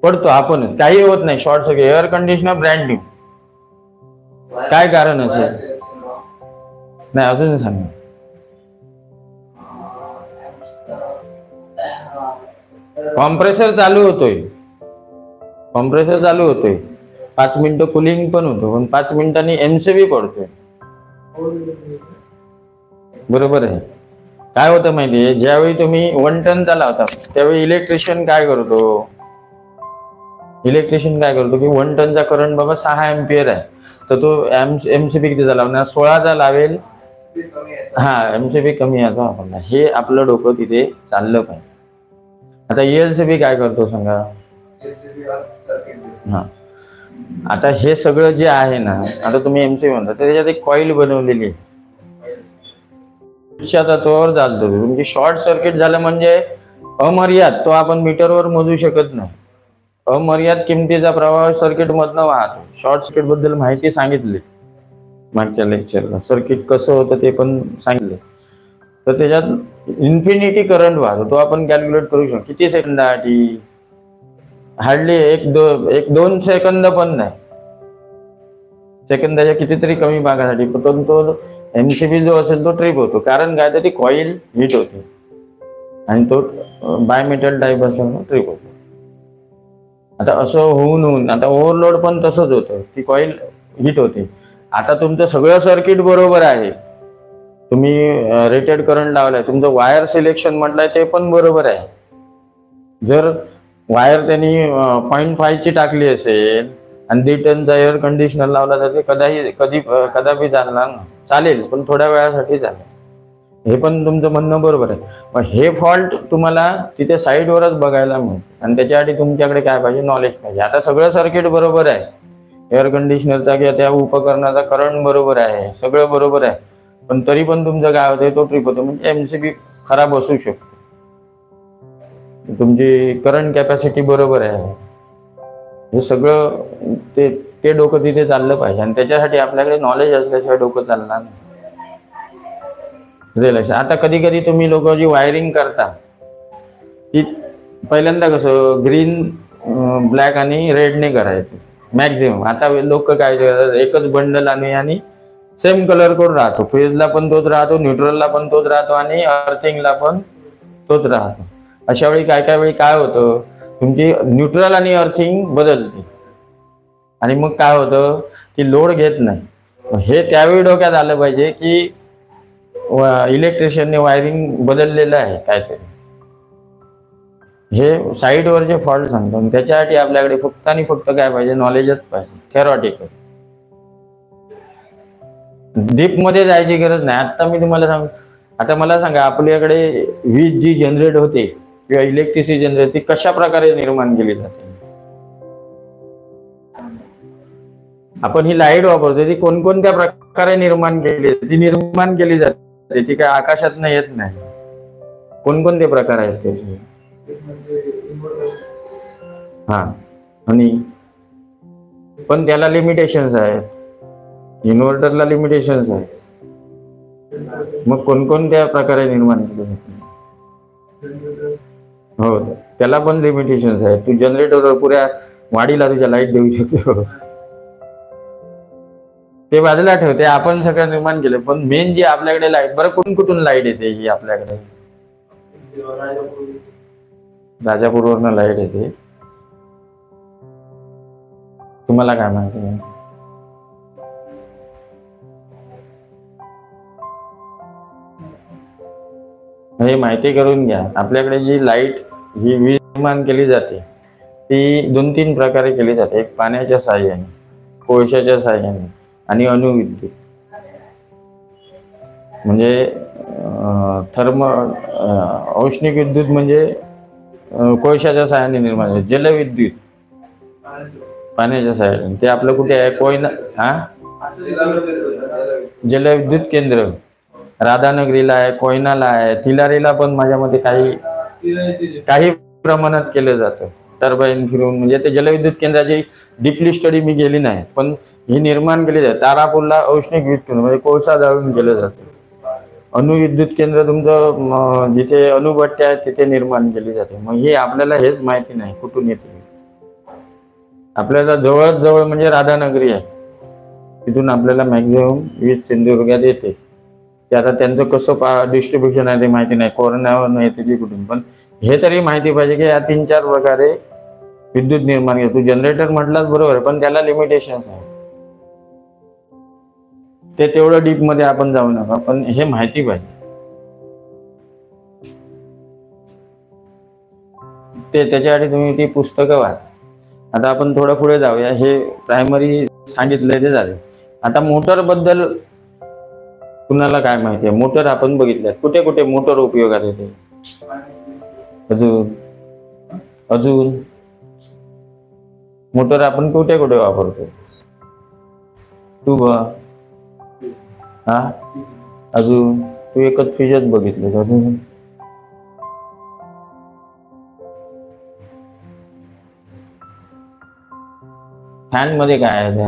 पडतो, आपण काही होत नाही, short circuit. Air conditioner brand new, काय कारण असेल, नाही अजून सांग. कॉम्प्रेसर चालू होतोय, 5 मिनिटं कुलिंग पण होतो, पण 5 मिनिटांनी MCB पडतोय, बरोबर आहे. काय होतं माहितीये, ज्यावेळी तुम्ही 1 टन चालवता त्यावेळी इलेक्ट्रिशियन काय करतो की 1 टनचा करंट बाबा 6 एम्पियर आहे, तर तो MCB किती लावणार, 16चा लावेल. हा, MCB कमी याचा आपण, हे आपलं डोकं तिथे चाललं पाहिजे. आता ELCB काय करतो सांगा, हा, आता हे सगळं जे आहे ना, आता तुम्ही एमसीबी म्हणता त्याच्यात एक कॉईल बनवलेली आहे, च्या तत्वावर चालतो. म्हणजे शॉर्ट सर्किट झालं म्हणजे अमर्याद, तो आपण मीटरवर मोजू शकत नाही, अमर्याद किमतीचा प्रवाह सर्किट मधनं वाहतो. शॉर्ट सर्किट बद्दल माहिती सांगितली मागच्या लेक्चरला, सर्किट कसं होतं ते पण सांगितले. तर त्याच्यात इन्फिनिटी करंट वाहतो, तो आपण कॅल्क्युलेट करू शकतो. किती सेकंदासाठी? हार्डली एक दोन सेकंद पण नाही, सेकंदाच्या कितीतरी कमी भागासाठी पण तो एमसीबी जो असेल तो ट्रिप होतो. कारण काय तर ती कॉईल हिट होते आणि तो बायमेटल टाईप असेल ट्रिप होतो. आता असं होऊन आता ओव्हरलोड पण तसंच होतं, ती कॉईल हिट होते. आता तुमचं सगळं सर्किट बरोबर आहे, तुम्ही रेटेड करंट लावलाय, तुमचं वायर सिलेक्शन म्हटलंय ते पण बरोबर आहे. जर वायर त्यांनी 0.5 ची टाकली असेल आणि 1.5 टनचा एअर कंडिशनर लावला तर ते कदापि चालणार ना, चालेल पण थोड्या वेळासाठी चालेल. हे पण तुमचं म्हणणं बरोबर आहे. पण हे फॉल्ट तुम्हाला तिथे साईडवरच बघायला मिळेल आणि त्याच्यासाठी तुमच्याकडे काय पाहिजे? नॉलेज पाहिजे. आता सगळं सर्किट बरोबर आहे, एअर कंडिशनरचा किंवा त्या उपकरणाचा करंट बरोबर आहे, सगळं बरोबर आहे, पण तरी पण तुमचं काय होतं, तो ट्रिप होतो. म्हणजे एमसीबी खराब असू शकतो. तुमची करंट कॅपॅसिटी बरोबर आहे, हे सगळं ते डोकं तिथे चाललं पाहिजे आणि त्याच्यासाठी आपल्याकडे नॉलेज असल्याशिवाय डोकं चालणार नाही. आता कधी कधी तुम्ही लोक जी वायरिंग करता ती पहिल्यांदा कसं ग्रीन, ब्लॅक आणि रेडने करायचं मॅक्झिमम. आता लोक काय करतात, एकच बंडल आणि सेम कलर करून राहतो, फेजला पण तोच राहतो, न्यूट्रलला पण तोच राहतो आणि अर्थिंगला पण तोच राहतो. अशा वेळी काय वेळी काय होतं, तुमची न्यूट्रल आणि अर्थिंग बदलते आणि मग काय होतं की लोड घेत नाही. हे त्यावेळी डोक्यात आलं पाहिजे की इलेक्ट्रिशियनने वायरिंग बदललेलं आहे काहीतरी. हे साईडवर जे फॉल्ट सांगतो, त्याच्यासाठी आपल्याकडे फक्त आणि फक्त काय पाहिजे? नॉलेजच पाहिजे, थेरॉटिकल. डीप मध्ये जायची गरज नाही. आता मी तुम्हाला सांगतो, आता मला सांगा, आपल्याकडे वीज जी जनरेट होते किंवा इलेक्ट्रिसिटी जनरेट, ती कशा प्रकारे निर्माण केली जाते? आपण ही लाईट वापरतो, ती कोणकोणत्या प्रकारे निर्माण केली जाते? ती काय आकाशात येत नाही. कोणकोणते प्रकार आहेत त्याचे? हा, आणि पण त्याला लिमिटेशन्स आहेत, इन्व्हर्टरला लिमिटेशन्स आहेत. मग कोणकोणत्या प्रकारे निर्माण केले जाते? हो, त्याला पण लिमिटेशन्स आहेत. तू जनरेटरवर पुऱ्या वाडीला तुझ्या लाईट देऊ शकतो, ते बाजूला ठेवते. आपण सगळं निर्माण केलं, पण मेन जी आपल्याकडे लाईट, बरं कुठून लाईट येते? ही आपल्याकडे राजापूरवरनं लाईट येते. तुम्हाला काय माहिती? हे माहिती करून घ्या. आपल्याकडे जी लाईट ही वीज निर्माण केली जाते ती 2-3 प्रकारे केली जाते. एक पाण्याच्या साहाय्याने, कोळशाच्या साहाय्याने आणि अणुविद्युत. म्हणजे औष्णिक विद्युत म्हणजे कोळशाच्या साहाय्याने निर्माण होते. जलविद्युत पाण्याच्या साहाय्याने, ते आपलं कुठे आहे? कोयना. जलविद्युत केंद्र राधानगरीला आहे, कोयनाला आहे, तिलारीला पण माझ्या मते काही प्रमाणात केलं जातं, टर्बाईन फिरून. म्हणजे ते जलविद्युत केंद्राची डीपली स्टडी मी केली नाही, पण ही निर्माण केली जाते. तारापूरला औष्णिक विद्युत केंद्र म्हणजे कोळसा जाळून केलं जातं. अणुविद्युत केंद्र तुमचं जिथे अणुभट्ट्या आहेत तिथे निर्माण केली जाते. मग हे आपल्याला हेच माहिती नाही कुठून येते. आपल्याला जवळ म्हणजे राधानगरी आहे, तिथून आपल्याला मॅक्झिमम वीज सिंधुदुर्गात येते. ते आता त्यांचं कसं डिस्ट्रीब्युशन आहे ते माहिती नाही, कोरोनावर येते की कुठून. पण हे तरी माहिती पाहिजे की या 3-4 प्रकारे विद्युत निर्माण होते. तू जनरेटर म्हटलाच बरोबर, पण त्याला लिमिटेशन्स आहे. ते तेवढं डीप मध्ये आपण जाऊ नका, पण हे माहिती पाहिजे. त्याच्यासाठी तुम्ही ती पुस्तकं वाचा. आता आपण थोडं पुढे जाऊया. हे प्रायमरी सांगितलंय ते झालं. आता मोटर बद्दल कुणाला काय माहिती आहे? मोटर आपण बघितल्यात, कुठे कुठे मोटर उपयोगात येते? अजून मोटर आपण कुठे कुठे वापरतो? तू हा अजून तू एकच फ्रीजच बघितलं अजून? फॅन मध्ये काय आहे त्या?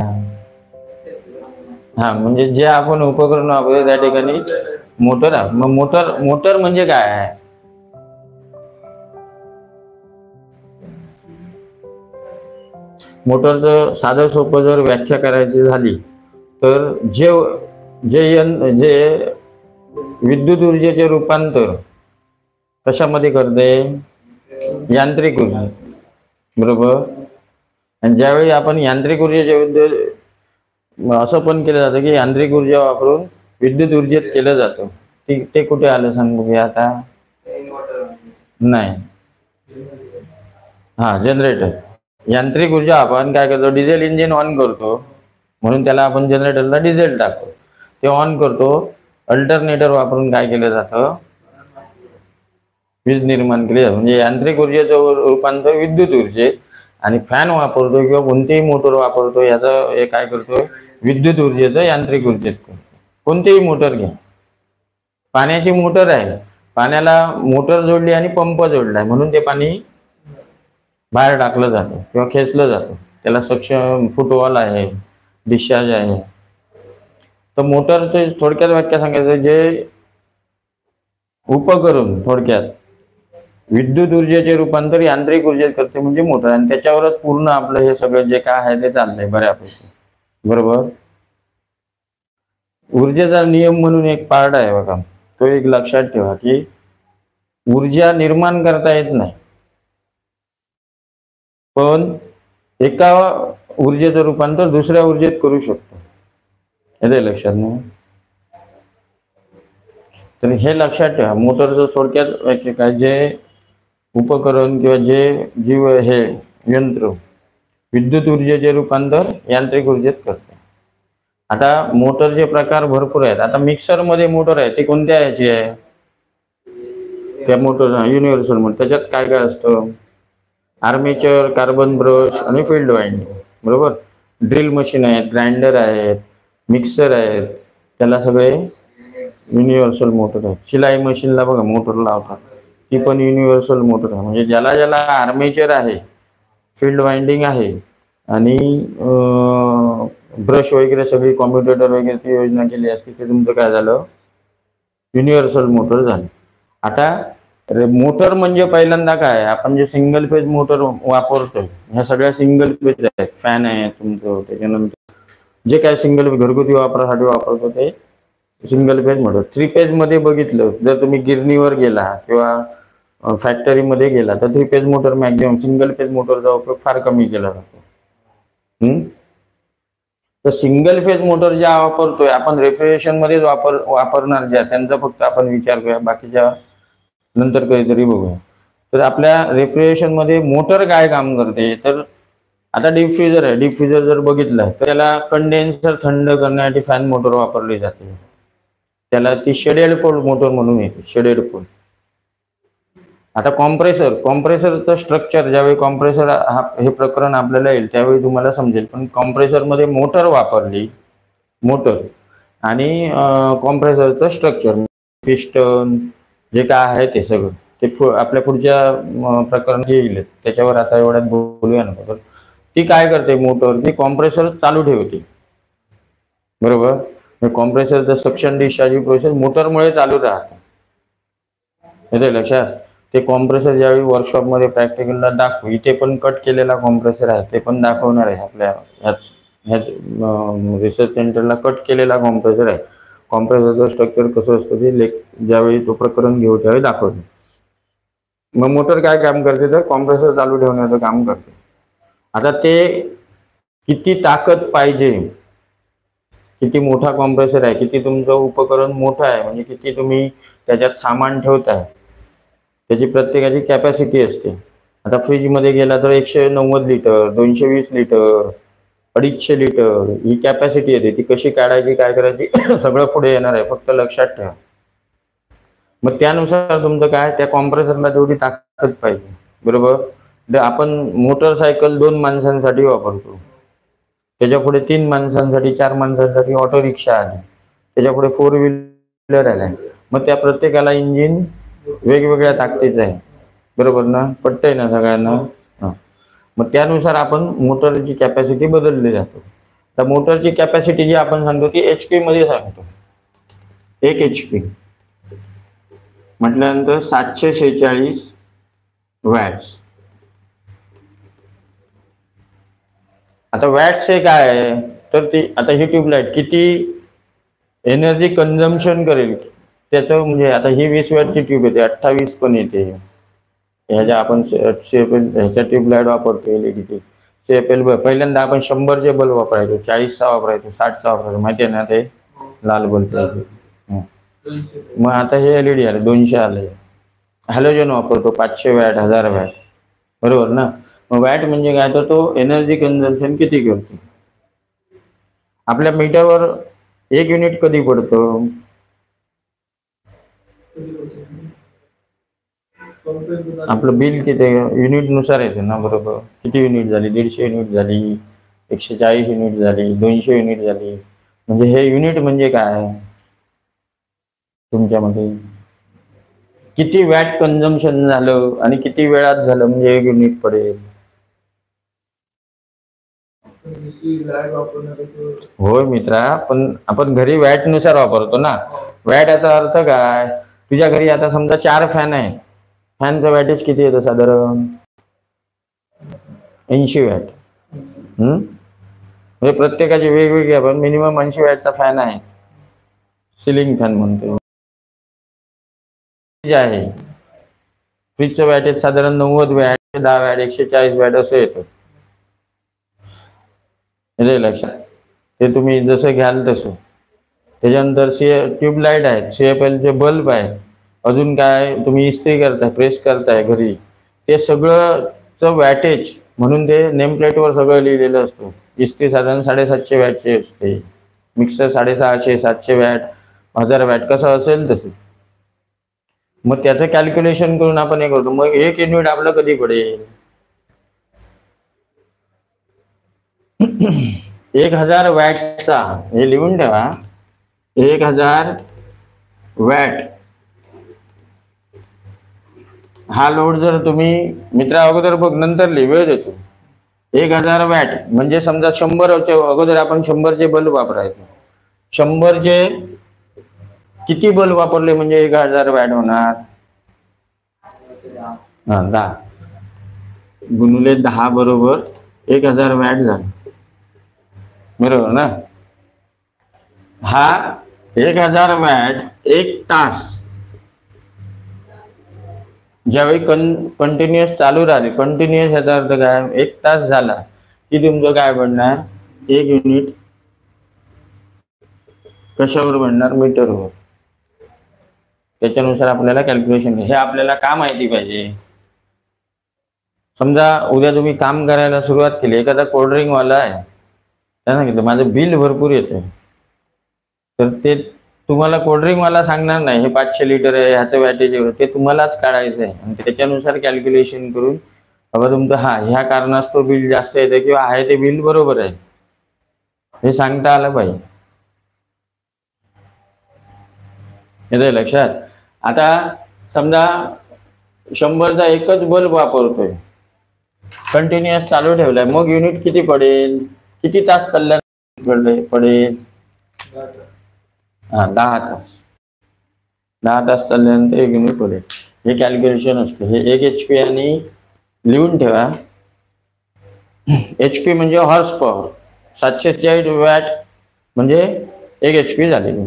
हा म्हणजे जे आपण उपकरण वापरतो त्या ठिकाणी मोटर आहे. मग मोटर मोटर म्हणजे काय आहे? मोटरचं साधं सोपं जर व्याख्या करायची झाली तर जे जे विद्युत ऊर्जेचे रूपांतर कशामध्ये करते? यांत्रिक ऊर्जा, बरोबर. आणि ज्यावेळी आपण यांत्रिक ऊर्जेच्या असं पण केलं जातं की यांत्रिक ऊर्जा वापरून विद्युत ऊर्जेत केलं जातं. ते कुठे आलं सांग बघूया आता? नाही. हा जनरेटर. यांत्रिक ऊर्जा आपण काय करतो? डिझेल इंजिन ऑन करतो म्हणून त्याला आपण जनरेटरला डिझेल टाकतो, ते ऑन करतो. अल्टरनेटर वापरून काय केलं जातं? वीज निर्माण केली जाते. म्हणजे यांत्रिक ऊर्जेचं रूपांतर विद्युत ऊर्जेत. आणि फॅन वापरतो किंवा कोणतीही मोटर वापरतो याचं हे काय करतो? विद्युत ऊर्जेचं यांत्रिक ऊर्जेत करतो. कोणतीही मोटर घ्या, पाण्याची मोटर आहे, पाण्याला मोटर जोडली आणि पंप जोडलाय म्हणून ते पाणी बाहेर टाकलं जातं किंवा खेचलं जातं. त्याला सक्षम फुटवॉल आहे, डिस्चार्ज आहे. तर मोटरचे थोडक्यात व्याख्या सांगायचं, जे उपकरण थोडक्यात विद्युत ऊर्जेचे रूपांतर यांत्रिक ऊर्जेत करते म्हणजे मोटर. आणि त्याच्यावरच पूर्ण आपलं हे सगळं जे काय आहे ते चाललंय बऱ्यापैकी, बरोबर. ऊर्जेचा नियम म्हणून एक पार्ट आहे बघा, तो एक लक्षात ठेवा की ऊर्जा निर्माण करता येत नाही पण एका ऊर्जेचं रूपांतर दुसऱ्या ऊर्जेत करू शकतो. हे लक्षात नाही? तर हे लक्षात ठेवा. मोटरचं थोडक्यात काय, जे उपकरण किंवा जे जीव हे यंत्र विद्युत ऊर्जेचे रूपांतर यांत्रिक ऊर्जेत करते. आता मोटरचे प्रकार भरपूर आहेत. आता मिक्सर मध्ये मोटर आहे, ती कोणत्या याची आहे? त्या मोटर युनिव्हर्सल मोटर. त्याच्यात काय काय असतं? आर्मेचर, कार्बन ब्रश आणि फील्ड वाइंडिंग, बरोबर. ड्रिल मशीन आहेत, ग्राइंडर आहेत, मिक्सर आहेत, त्याला सगळे युनिव्हर्सल मोटर आहेत. शिलाई मशीनला बघा मोटर लावतात, ती पण युनिव्हर्सल मोटर आहे. म्हणजे ज्याला ज्याला आर्मेचर आहे, फील्ड वाइंडिंग आहे आणि ब्रश वगैरे सगळी कॉम्प्युटर वगैरे ती योजना केली असती ते तुमचं काय झालं? युनिव्हर्सल मोटर झालं. आता मोटर म्हणजे पहिल्यांदा काय, आपण जे सिंगल फेज मोटर वापरतोय ह्या सगळ्या सिंगल फेज आहेत. फॅन आहे तुमचं, त्याच्यानंतर जे काय सिंगल घरगुती वापरासाठी वापरतो ते single phase motor. Three phase मध्ये बघितलं, जर तुम्ही गिरणीवर गेला किंवा फॅक्टरीमध्ये गेला तर three phase motor maximum, single phase मोटरचा उपयोग फार कमी केला जातो. तर सिंगल फेज मोटर ज्या वापरतोय आपण रेफ्रिजरेशन मध्ये वापरणार ज्या, त्यांचा फक्त आपण विचार करूया, बाकीच्या नंतर कधीतरी बघूया. तर आपल्या रेफ्रिजरेशन मध्ये मोटर काय काम करते? तर आता डीप फ्रीजर आहे, डीप फ्रीजर जर बघितलं तर त्याला कंडेन्सर थंड करण्यासाठी फॅन मोटर वापरली जाते. त्याला ती शेडेड पोल मोटर म्हणून येते, शेडेड पोल. आता कॉम्प्रेसरचं स्ट्रक्चर, ज्यावेळी कॉम्प्रेसर हे प्रकरण आपल्याला येईल त्यावेळी तुम्हाला समजेल. पण कॉम्प्रेसर मध्ये मोटर वापरली, मोटर आणि कॉम्प्रेसरचं स्ट्रक्चर, पिस्टन जे काय आहे ते सगळं ते आपल्या पुढच्या प्रकरणात येईल, त्याच्यावर आता एवढ्यात बोलूया नका. ती काय करते मोटर? ती कॉम्प्रेसर चालू ठेवते, बरोबर. कॉम्प्रेसरचं सक्शन डिस्चार्ज प्रोसेस मोटरमुळे चालू राहते. येते लक्षात? ते कॉम्प्रेसर ज्यावेळी वर्कशॉपमध्ये प्रॅक्टिकलला दाखवू, इथे पण कट केलेला कॉम्प्रेसर आहे, ते पण दाखवणार आहे आपल्या ह्याच रिसर्च सेंटरला. कट केलेला कॉम्प्रेसर आहे. कॉम्प्रेसरचं स्ट्रक्चर कसं असतं ते ज्यावेळी तो प्रकरण घेऊ त्यावेळी दाखवतो. मग मोटर काय काम करते? तर कॉम्प्रेसर चालू ठेवण्याचं काम करते. आता ते किती ताकद पाहिजे, किती मोठा कॉम्प्रेसर आहे, किती तुमचं उपकरण मोठं आहे, म्हणजे किती तुम्ही त्याच्यात सामान ठेवताय, त्याची प्रत्येकाची कॅपॅसिटी असते. आता फ्रीजमध्ये गेला तर 190 लिटर, 220 लिटर, 250 लिटर ही कॅपॅसिटी येते. ती कशी काढायची, काय करायची सगळं पुढे येणार आहे, फक्त लक्षात ठेवा. मग त्यानुसार तुमचं काय, त्या कॉम्प्रेसरला तेवढी ताकद पाहिजे, बरोबर. आपण मोटरसायकल 2 माणसांसाठी वापरतो, त्याच्या पुढे 3 माणसांसाठी 4 माणसांसाठी ऑटो रिक्षा आली, त्याच्या पुढे 4 व्हीलर आल्या. मग त्या प्रत्येकाला इंजिन वेगवेगळ्या ताकदीचं आहे, बरोबर ना? पटतंय ना सगळ्यांना? हां. मग त्यानुसार आपण मोटरची कॅपॅसिटी बदलली जातो. तर मोटरची कॅपॅसिटी जी आपण सांगतो ती HP मध्ये सांगतो. 1 HP म्हटल्यानंतर 746 वॅट्स. आता वॅट्स हे काय आहे? तर ती आता ही ट्यूबलाईट किती एनर्जी कन्झम्पशन करेल त्याचं, म्हणजे आता ही 20 वॅटची ट्यूब येते, 28 पण येते. ह्याच्या आपण ह्याच्या ट्यूबलाईट वापरतो एलईडीची. CFL पहिल्यांदा आपण 100चे बल्ब वापरायचो, 40चा वापरायचो, 60चा वापरायचो, माहिती आहे ना ते लाल बल्ब. मग आता हे एलईडी आले, 200 आले. हॅलोजन वापरतो, 500 वॅट, 1000 वॅट, बरोबर ना? मग वॅट म्हणजे काय, तर तो एनर्जी कन्झम्पशन किती करतो. आपल्या मीटरवर 1 युनिट कधी पडतं? आपलं बिल किती युनिट नुसार येते ना, बरोबर? किती युनिट झाली? 150 युनिट झाली, 140 युनिट झाली, 200 युनिट झाली. म्हणजे हे युनिट म्हणजे काय तुमच्यामध्ये? किती वॅट कन्झम्पशन झालं आणि किती वेळात झालं म्हणजे 1 युनिट पडेल. होय मित्रा, पण आपण घरी वॅट नुसार वापरतो ना. वॅट याचा अर्थ काय, तुझ्या घरी आता समजा 4 फॅन आहे, फॅनचं वॅटेज किती येतं साधारण? 80 वॅट. म्हणजे प्रत्येकाची वेगवेगळी, आपण मिनिमम 80 वॅटचा फॅन आहे, सिलिंग फॅन म्हणतो. आहे फ्रीजचं वॅटेज साधारण 90 वॅट, 10 वॅट, 140 वॅट असं येतं. हे लक्षात, ते तुम्ही जसं घ्याल तसं. त्याच्यानंतर ट्यूबलाईट आहेत, CFLचे बल्ब आहेत, अजून काय तुम्ही इस्त्री करताय, प्रेस करताय घरी, ते सगळंचं वॅटेज म्हणून ते नेम प्लेटवर सगळं लिहिलेलं असतं. इस्त्री साधारण 750 वॅटची असते, मिक्सर 650, 700 वॅट, 1000 वॅट, कसं असेल तसं. मग त्याचं कॅल्क्युलेशन करून आपण हे करतो. मग 1 युनिट आपलं कधी पडेल? 1000 वॅटचा, हे लिहून ठेवा, 1000 वॅट हा लोड जर तुम्ही मित्रा अगोदर बघ, नंतर लिह, वेळ देतो. 1000 वॅट म्हणजे समजा 100चे अगोदर आपण 100चे बल्ब वापरायचो, 100चे किती बल्ब वापरले म्हणजे 1000 वॅट होणार? 10 गुणिले 10 बरोबर 1000 वॅट झालं, बरोबर ना? हा 1000 वॅट 1 तास ज्यावेळी कंटिन्युअस चालू राहिले, कंटिन्युअस याचा अर्थ काय, 1 तास झाला की तुमचं काय बनणार, 1 युनिट कशावर बनणार? मीटरवर. त्याच्यानुसार आपल्याला कॅल्क्युलेशन, हे आपल्याला का माहिती पाहिजे. समजा उद्या तुम्ही काम करायला सुरुवात केली, एखादा कोल्ड्रिंकवाला आहे, त्यानं सांगितलं माझं बिल भरपूर येतं, तर ते तुम्हाला कोल्ड्रिंकवाला सांगणार नाही हे 500 लिटर आहे, ह्याचं वॅटेज एवढं, ते तुम्हालाच काढायचं आहे आणि त्याच्यानुसार कॅल्क्युलेशन करून बाबा तुमचं ह्या कारणास्तव बिल जास्त येतं किंवा आहे ते बिल बरोबर आहे हे सांगता आलं पाहिजे. येतंय लक्षात? आता समजा 100चा एकच बल्ब वापरतोय, कंटिन्युअस चालू ठेवलाय, मग युनिट किती पडेल? किती तास चालल्यानंतर पडेल? 10 तास. 10 तास चालल्यानंतर 1 युनिट पडेल. हे कॅल्क्युलेशन असतं. हे 1 HP आणि लिहून ठेवा, HP म्हणजे हॉर्स पॉवर, 746 वॅट म्हणजे 1 HP झाले.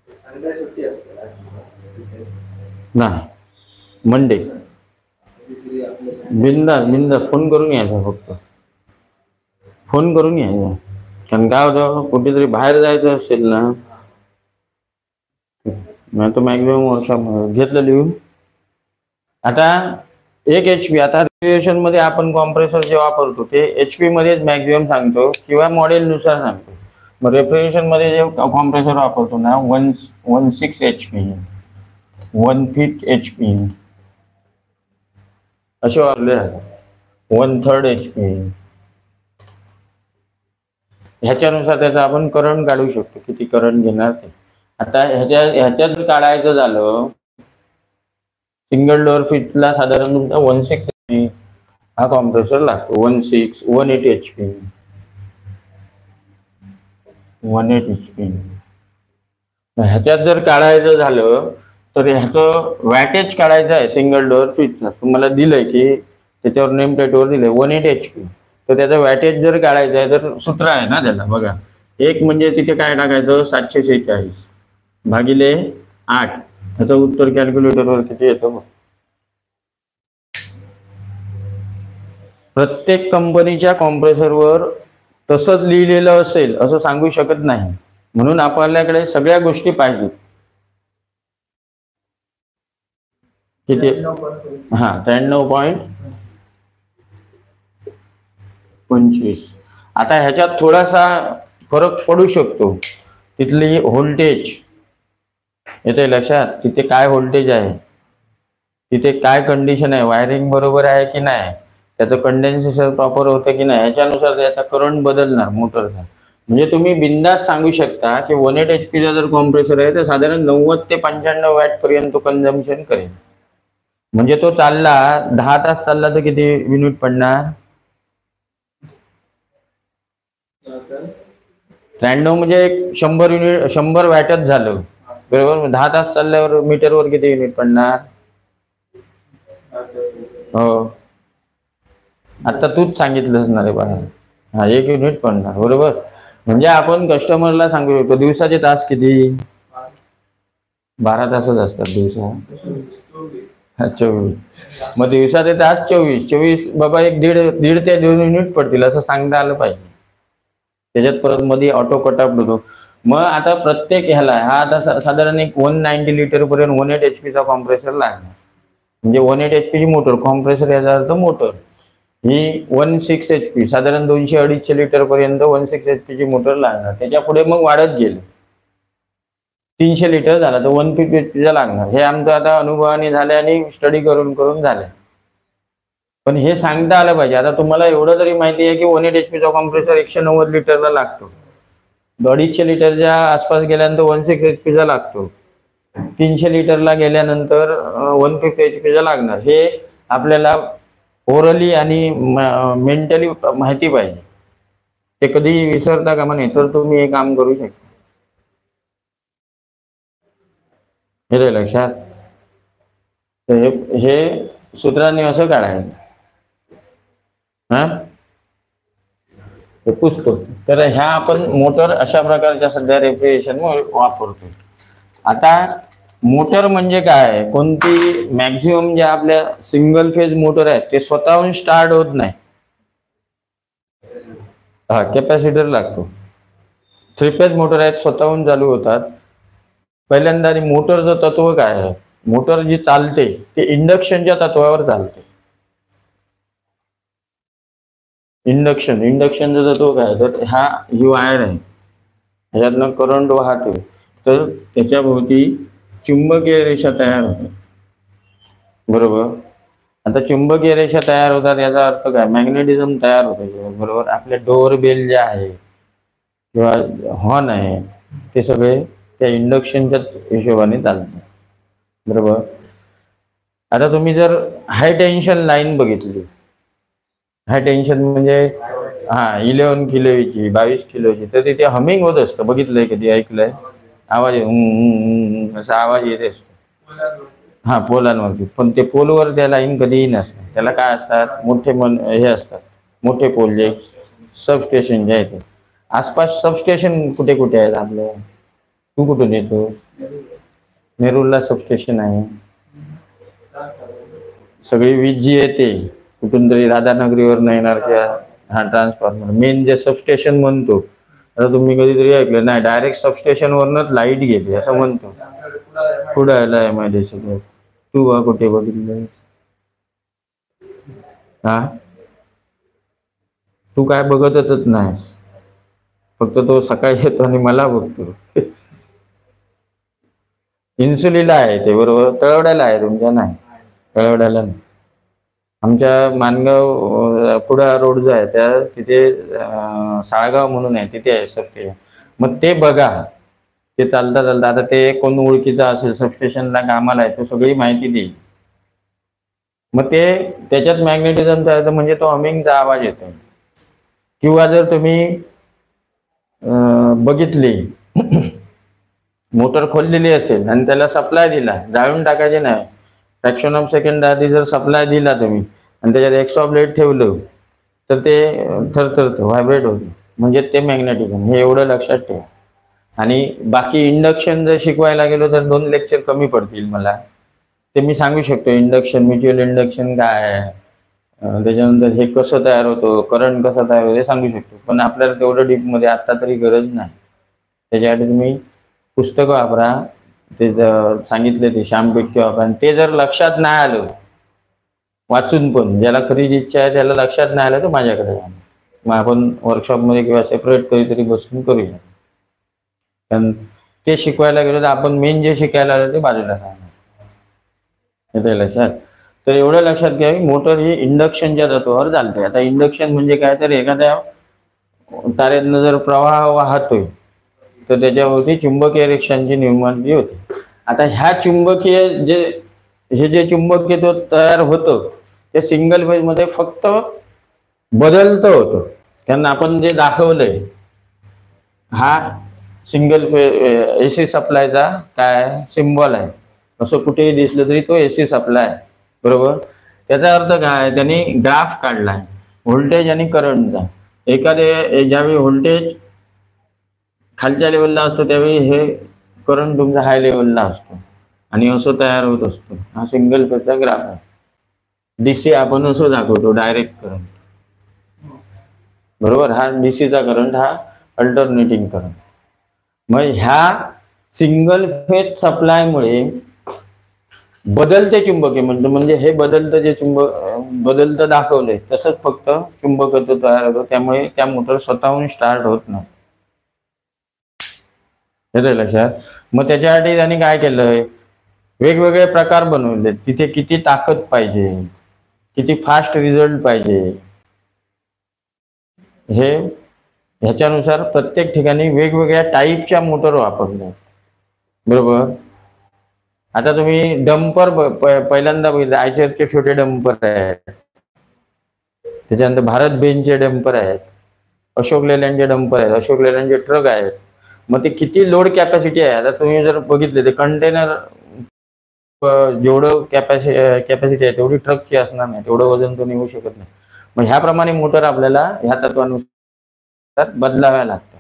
संडे सुट्टी असते. नाही मंडे बिंदास बिंदास फोन करून यायचा, फक्त फोन करून यायचा. कारण काय होतं, कुठेतरी बाहेर जायचं असेल ना, नाही तर मॅक्झिमम वर्कशॉप घेतलं लिहून. आता 1 HP, आता रेफ्रिजरेशन मध्ये आपण कॉम्प्रेसर जे वापरतो ते HP मध्येच मॅक्झिमम सांगतो किंवा मॉडेलनुसार सांगतो. मग रेफ्रिजरेशन मध्ये जे कॉम्प्रेसर वापरतो ना, 16 HP, 1/5 HP असे वापरले जातात, 1/3 HP. ह्याच्यानुसार त्याचा आपण करंट काढू शकतो, किती करंट घेणार ते. आता ह्याच्यात काढायचं झालं, सिंगल डोअर फ्रीजला साधारण तुमचा 16 HP हा कॉम्प्रेसर लागतो. 180 HP, 180 HP. ह्याच्यात जर काढायचं झालं तर ह्याचं वॅटेज काढायचं आहे. सिंगल डोअर फ्रीजला तुम्हाला दिलंय की त्याच्यावर नेम प्लेटवर दिलंय 180 HP, तर त्याचं वॅटेज जर काढायचं आहे तर सूत्र आहे ना त्याला, बघा. एक म्हणजे तिथे काय टाकायचं, 746 भागिले 8. ह्याचं उत्तर कॅल्क्युलेटरवर किती येतं. प्रत्येक कंपनीच्या कॉम्प्रेसरवर तसंच लिहिलेलं असेल असं सांगू शकत नाही, म्हणून आपल्याकडे सगळ्या गोष्टी पाहिजेत. किती? हा, 93.25. आता ह्याच्यात थोडासा फरक पडू शकतो. तिथली व्होल्टेज येते लक्षात, तिथे काय व्होल्टेज आहे, तिथे काय कंडिशन आहे, वायरिंग बरोबर आहे की नाही, त्याचं कंडेन्सेशन प्रॉपर होतं की नाही, ह्याच्यानुसार त्याचा करंट बदलणार मोटरचा. म्हणजे तुम्ही बिंदास सांगू शकता की 180 HP चा जर कॉम्प्रेसर आहे तर साधारण 90 ते 95 वॅट पर्यंत तो कन्झम्पशन करेल. म्हणजे तो चालला 10 तास चालला तर किती युनिट पडणार, 93 म्हणजे 100 युनिट, 100 वॅटच झालं बरोबर. 10 तास चालल्यावर मीटरवर किती युनिट पडणार. हो, आता तूच सांगितलंस ना रे बाळा. हा, 1 युनिट पडणार बरोबर. म्हणजे आपण कस्टमरला सांगू शकतो दिवसाचे तास किती, 12 तासच असतात दिवसा. 24. मग दिवसाचे तास 24 बाबा, एक दीड ते 2 युनिट पडतील असं सांगता आलं पाहिजे. त्याच्यात परत मध्ये ऑटो कटअप होतो. मग आता प्रत्येक ह्याला हा आता साधारण एक 190 लिटर पर्यंत 180 HP चा कॉम्प्रेसर लागणार. म्हणजे 180 HP ची मोटर, कॉम्प्रेसर याचा अर्थ मोटर. ही 16 HP साधारण 200-250 लिटर पर्यंत 16 HP ची मोटर लागणार. त्याच्या पुढे मग वाढत गेलं, 300 लिटर झाला तर 150 HP चा लागणार. हे आमचं आता अनुभवाने झाले आणि स्टडी करून झाले. पण हे सांगता आलं पाहिजे. आता तुम्हाला एवढं तरी माहिती आहे की 180 HP चा कॉम्प्रेसर 190 लिटरला लागतो, 250 लिटरच्या आसपास गेल्यानंतर 16 HP चा लागतो, 300 लिटरला गेल्यानंतर 150 HP चा लागणार. हे आपल्याला ओरली आणि मेंटली माहिती पाहिजे. ते कधी विसरता कामा नये. तर तुम्ही हे काम करू शकता. हे लक्षात, हे सूत्रांनी असं काढायचं. हा, पुसतो. तर ह्या आपण मोटर अशा प्रकारच्या सध्या रेफ्रिजरेशन वापरतो. आता मोटर म्हणजे काय, कोणती मॅक्झिमम ज्या आपल्या सिंगल फेज मोटर आहेत ते स्वतःहून स्टार्ट होत नाही. हा, कॅपॅसिटर लागतो. 3 फेज मोटर आहेत स्वतःहून चालू होतात. पहिल्यांदा मोटरचं तत्व काय आहे, मोटर जी चालते ते इंडक्शनच्या तत्वावर चालते. इंडक्शनचं तत्व काय, तर ही वायर आहे, ह्याच्यातनं करंट वाहतो, तर त्याच्या भोवती चुंबकीय रेषा तयार होतात बरोबर. आता चुंबकीय रेषा तयार होतात याचा अर्थ काय, मॅग्नेटिझम तयार होते बरोबर. आपले डोअर बेल जे आहे किंवा हॉर्न आहे ते सगळे त्या इंडक्शनच्याच हिशोबाने चालतात बरोबर. आता तुम्ही जर हाय टेन्शन लाईन बघितली, हाय टेन्शन म्हणजे 11 किलोची 22 किलोची, तर तिथे हमिंग होत असतं. बघितलंय कधी, ऐकलंय, आवाज असा आवाज येत असतो. हा, पोलांवरती. पण ते पोलवर त्या लाईन कधीही नसतात. त्याला काय असतात, मोठे हे असतात, मोठे पोल जे सबस्टेशन जे आहेत. आसपास सबस्टेशन कुठे कुठे आहेत आपल्या, तू कुठून येतो, नेरूरला सबस्टेशन आहे. सगळी वीज जी येते कुठून तरी राधानगरीवर येणार किंवा हा ट्रान्सफॉर्मर मेन जे सबस्टेशन म्हणतो. आता तुम्ही कधीतरी ऐकलं नाही, डायरेक्ट सबस्टेशन वरनच लाईट गेली असं म्हणतो. पुढे आलाय माझ्या सगळं. तू कुठे बघितलं? हा, तू काय बघतच नाहीस, फक्त तो सकाळी येतो आणि मला बघतो. इन्सुलीला आहे ते, बरोबर. तळवड्याला आहे, तुमच्या नाही. तळवड्याला नाही. आमच्या मानगाव पुढा रोड जो आहे त्या तिथे साळगाव म्हणून आहे, तिथे आहे सबस्टेशन. मग ते बघा, ते चालता चालता आता ते कोण ओळखीचा असेल सबस्टेशनला कामाला आहे, तो सगळी माहिती देईल. मग ते त्याच्यात मॅग्नेटिझम तयार होतं, म्हणजे तो हमिंगचा आवाज येतो. किंवा जर तुम्ही बघितली मोटर खोललेली असेल आणि त्याला सप्लाय दिला, जाळून टाकायचे नाही, फ्रॅक्शन ऑफ सेकंड आधी जर सप्लाय दिला तुम्ही आणि त्याच्यात एक्स्ट्रा ब्लेड ठेवलं तर ते थरथरतं, व्हायब्रेट होतं, म्हणजे ते मॅग्नेटिझम. हे एवढं लक्षात ठेवा. आणि बाकी इंडक्शन जर शिकवायला गेलो तर 2 लेक्चर कमी पडतील मला. ते मी सांगू शकतो, इंडक्शन, म्युच्युअल इंडक्शन काय आहे, त्याच्यानंतर हे कसं तयार होतं, करंट कसं तयार होतं, हे सांगू शकतो. पण आपल्याला तेवढं डीपमध्ये आत्ता तरी गरज नाही. त्याच्यासाठी तुम्ही पुस्तकं वापरा, ते सांगितले ते श्याम पेटके वापरा. आणि ते जर लक्षात नाही आलं वाचून, पण ज्याला खरीच इच्छा आहे त्याला लक्षात नाही आलं तर माझ्याकडे या, मग आपण वर्कशॉपमध्ये किंवा सेपरेट कधीतरी बसून करूया. कारण ते शिकवायला गेलो तर आपण मेन जे शिकायला आलं ते बाजूला राहणार. येते लक्षात? तर एवढं लक्षात घ्या की मोटर ही इंडक्शनच्या तत्वावर चालते. आता इंडक्शन म्हणजे काय, तर एखाद्या तारेतनं जर प्रवाह वाहतोय तर त्याच्यावरती चुंबकीय रेषांची निर्माती होते. आता ह्या चुंबकीय हे जे चुंबकीय तयार होतं ते सिंगल फेज मध्ये फक्त बदलतं होतं. कारण आपण जे दाखवलंय हा सिंगल एसी सप्लायचा काय सिम्बॉल आहे. असं कुठेही दिसलं तरी तो एसी सप्लाय, बरोबर. त्याचा अर्थ काय, त्यांनी ग्राफ काढलाय व्होल्टेज आणि करंटचा. एखादे ज्यावेळी व्होल्टेज खालच्या लेवलला असतो त्यावेळी हे करंट तुमचा हाय लेवलला असतो आणि असं तयार होत असतो. हा सिंगल फेजचा ग्राफ आहे. डीसी आपण असं दाखवतो, डायरेक्ट करंट, बरोबर. हा डीसीचा करंट, हा अल्टरनेटिंग करंट. मग ह्या सिंगल फेज सप्लायमुळे बदलते चुंबकीय म्हणजे हे बदलतं जे बदलतं दाखवलंय तसंच फक्त चुंबकत्व तयार होतं. त्यामुळे त्या मोटर स्वतःहून स्टार्ट होत नाही. येतंय लक्षात? मग त्याच्यासाठी त्यांनी काय केलंय, वेगवेगळे प्रकार बनवले. तिथे किती ताकद पाहिजे, किती फास्ट रिझल्ट पाहिजे, हे ह्याच्यानुसार प्रत्येक ठिकाणी वेगवेगळ्या टाईपच्या मोटर वापरल्या, बरोबर. आता तुम्ही डंपर पहिल्यांदा बघितलं, आयचरचे छोटे डंपर आहेत, त्याच्यानंतर भारत बेनचे डंपर आहेत, अशोक लेलँडचे डंपर आहेत, अशोक लेलँडचे ट्रक आहेत. मग ते किती लोड कॅपॅसिटी आहे. आता तुम्ही जर बघितले ते कंटेनर जेवढं कॅपॅसिटी आहे तेवढी ट्रकची असणार नाही, तेवढं वजन तो नेऊ शकत नाही. मग ह्याप्रमाणे मोटर आपल्याला ह्या तत्वानुसार बदलाव्या लागतात.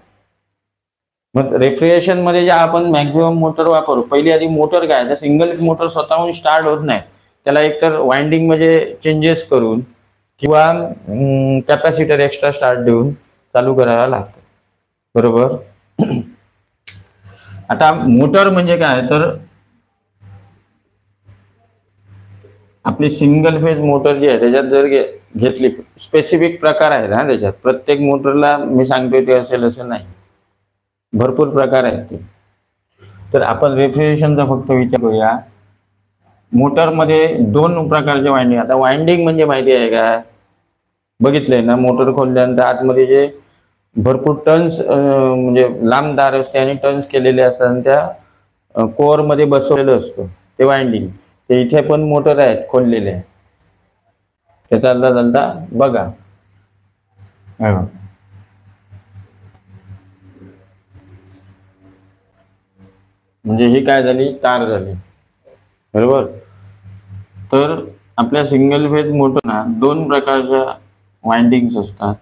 मग रेफ्रिजरेशन मध्ये जे आपण मॅक्झिमम मोटर वापरू, पहिली आधी मोटर काय, तर सिंगल मोटर स्वतःहून स्टार्ट होत नाही, त्याला एकतर वाइंडिंग मध्ये चेंजेस करून किंवा कॅपॅसिटर एक्स्ट्रा स्टार्ट देऊन चालू करायला लागतं, बरोबर. आता मोटर म्हणजे काय, तर आपली सिंगल फेज मोटर जी आहे त्याच्यात जर घेतली, स्पेसिफिक प्रकार आहेत हा त्याच्यात. प्रत्येक मोटरला मी सांगतोय ते असेल असं नाही, भरपूर प्रकार आहेत ते. तर आपण रेफ्रिजरेशनचा फक्त विचार करूया. मोटरमध्ये 2 प्रकारचे वाइंडिंग. आता वाइंडिंग म्हणजे माहिती आहे का, बघितलंय ना, मोटर खोलल्यानंतर आतमध्ये जे भरपूर टर्न्स म्हणजे लांब दार असते आणि टर्न्स केलेले असतात आणि त्या कोअर मध्ये बसवलेलं असतं ते वाइंडिंग. ते इथे पण मोटर आहेत खोललेले, ते चालता चालता बघा. म्हणजे ही काय झाली, तार झाली, बरोबर. तर आपल्या सिंगल फेज मोटरना 2 प्रकारच्या वाइंडिंग्स असतात.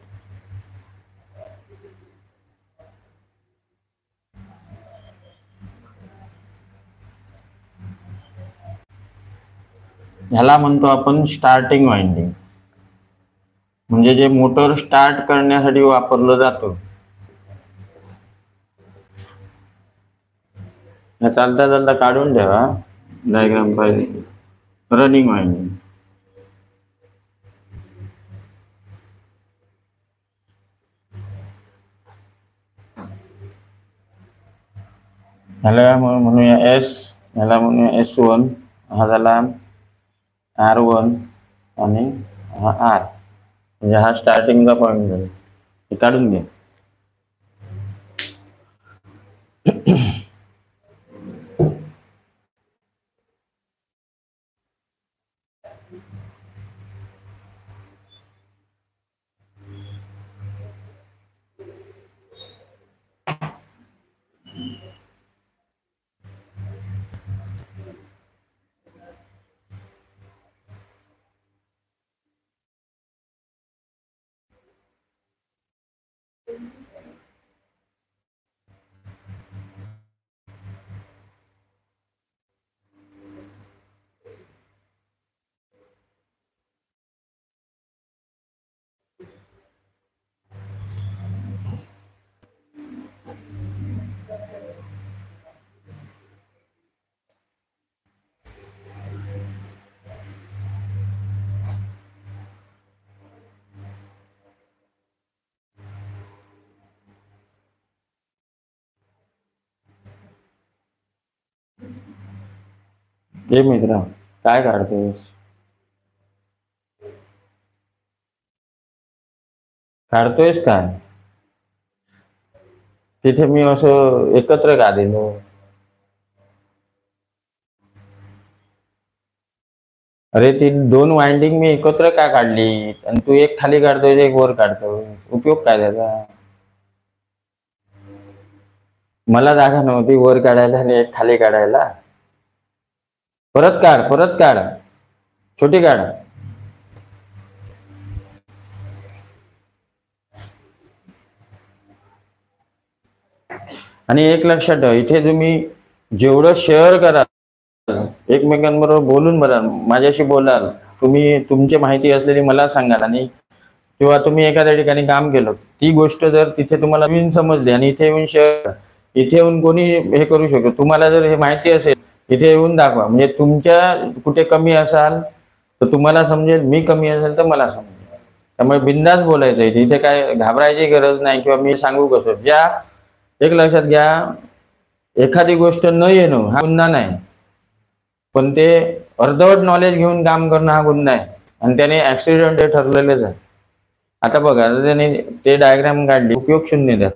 ह्याला म्हणतो आपण स्टार्टिंग वाइंडिंग, म्हणजे जे मोटर स्टार्ट करण्यासाठी वापरलं जातं. चालता चालता काढून ठेवा डायग्राम पाहिजे. रनिंग वाइंडिंग, ह्याला म्हणूया एस, ह्याला म्हणूया S1, हा झाला R1 आणि हा R, म्हणजे हा स्टार्टिंगचा पॉईंट झाला. हे काढून घ्या. हे मित्र काय काढतोयस? काढतोयस काय? तिथे मी असं एकत्र का दिलं? अरे ती दोन वाइंडिंग मी एकत्र का काढली आणि तू एक खाली काढतोय एक वर काढतोय, उपयोग काय त्याचा? मला जागा नव्हती वर काढायला आणि एक खाली काढायला. परत काढ, परत काढ, छोटी काढ. आणि एक लक्षात ठेवा, इथे तुम्ही जेवढं शेअर कराल, एकमेकांबरोबर बोलून बघाल, माझ्याशी बोलाल, तुम्ही तुमची माहिती असलेली मला सांगाल, आणि किंवा तुम्ही एखाद्या ठिकाणी काम केलं, ती गोष्ट जर तिथे तुम्हाला नवीन समजली आणि इथे येऊन शेअर, इथे येऊन कोणी हे करू शकतो. तुम्हाला जर हे माहिती असेल इथे येऊन दाखवा, म्हणजे तुमच्या कुठे कमी असाल तर तुम्हाला समजेल, मी कमी असेल तर मला समजेल. त्यामुळे बिंदास बोलायचं आहे, इथे काय घाबरायची गरज नाही किंवा मी सांगू कसं. ज्या एक लक्षात घ्या, एखादी गोष्ट न येणं हा गुन्हा नाही, पण ते अर्धवट नॉलेज घेऊन काम करणं हा गुन्हा आहे, आणि त्याने ऍक्सिडेंट हे ठरलेलेच आहे. आता बघा, त्याने ते डायग्राम काढली, उपयोग शून्य द्या.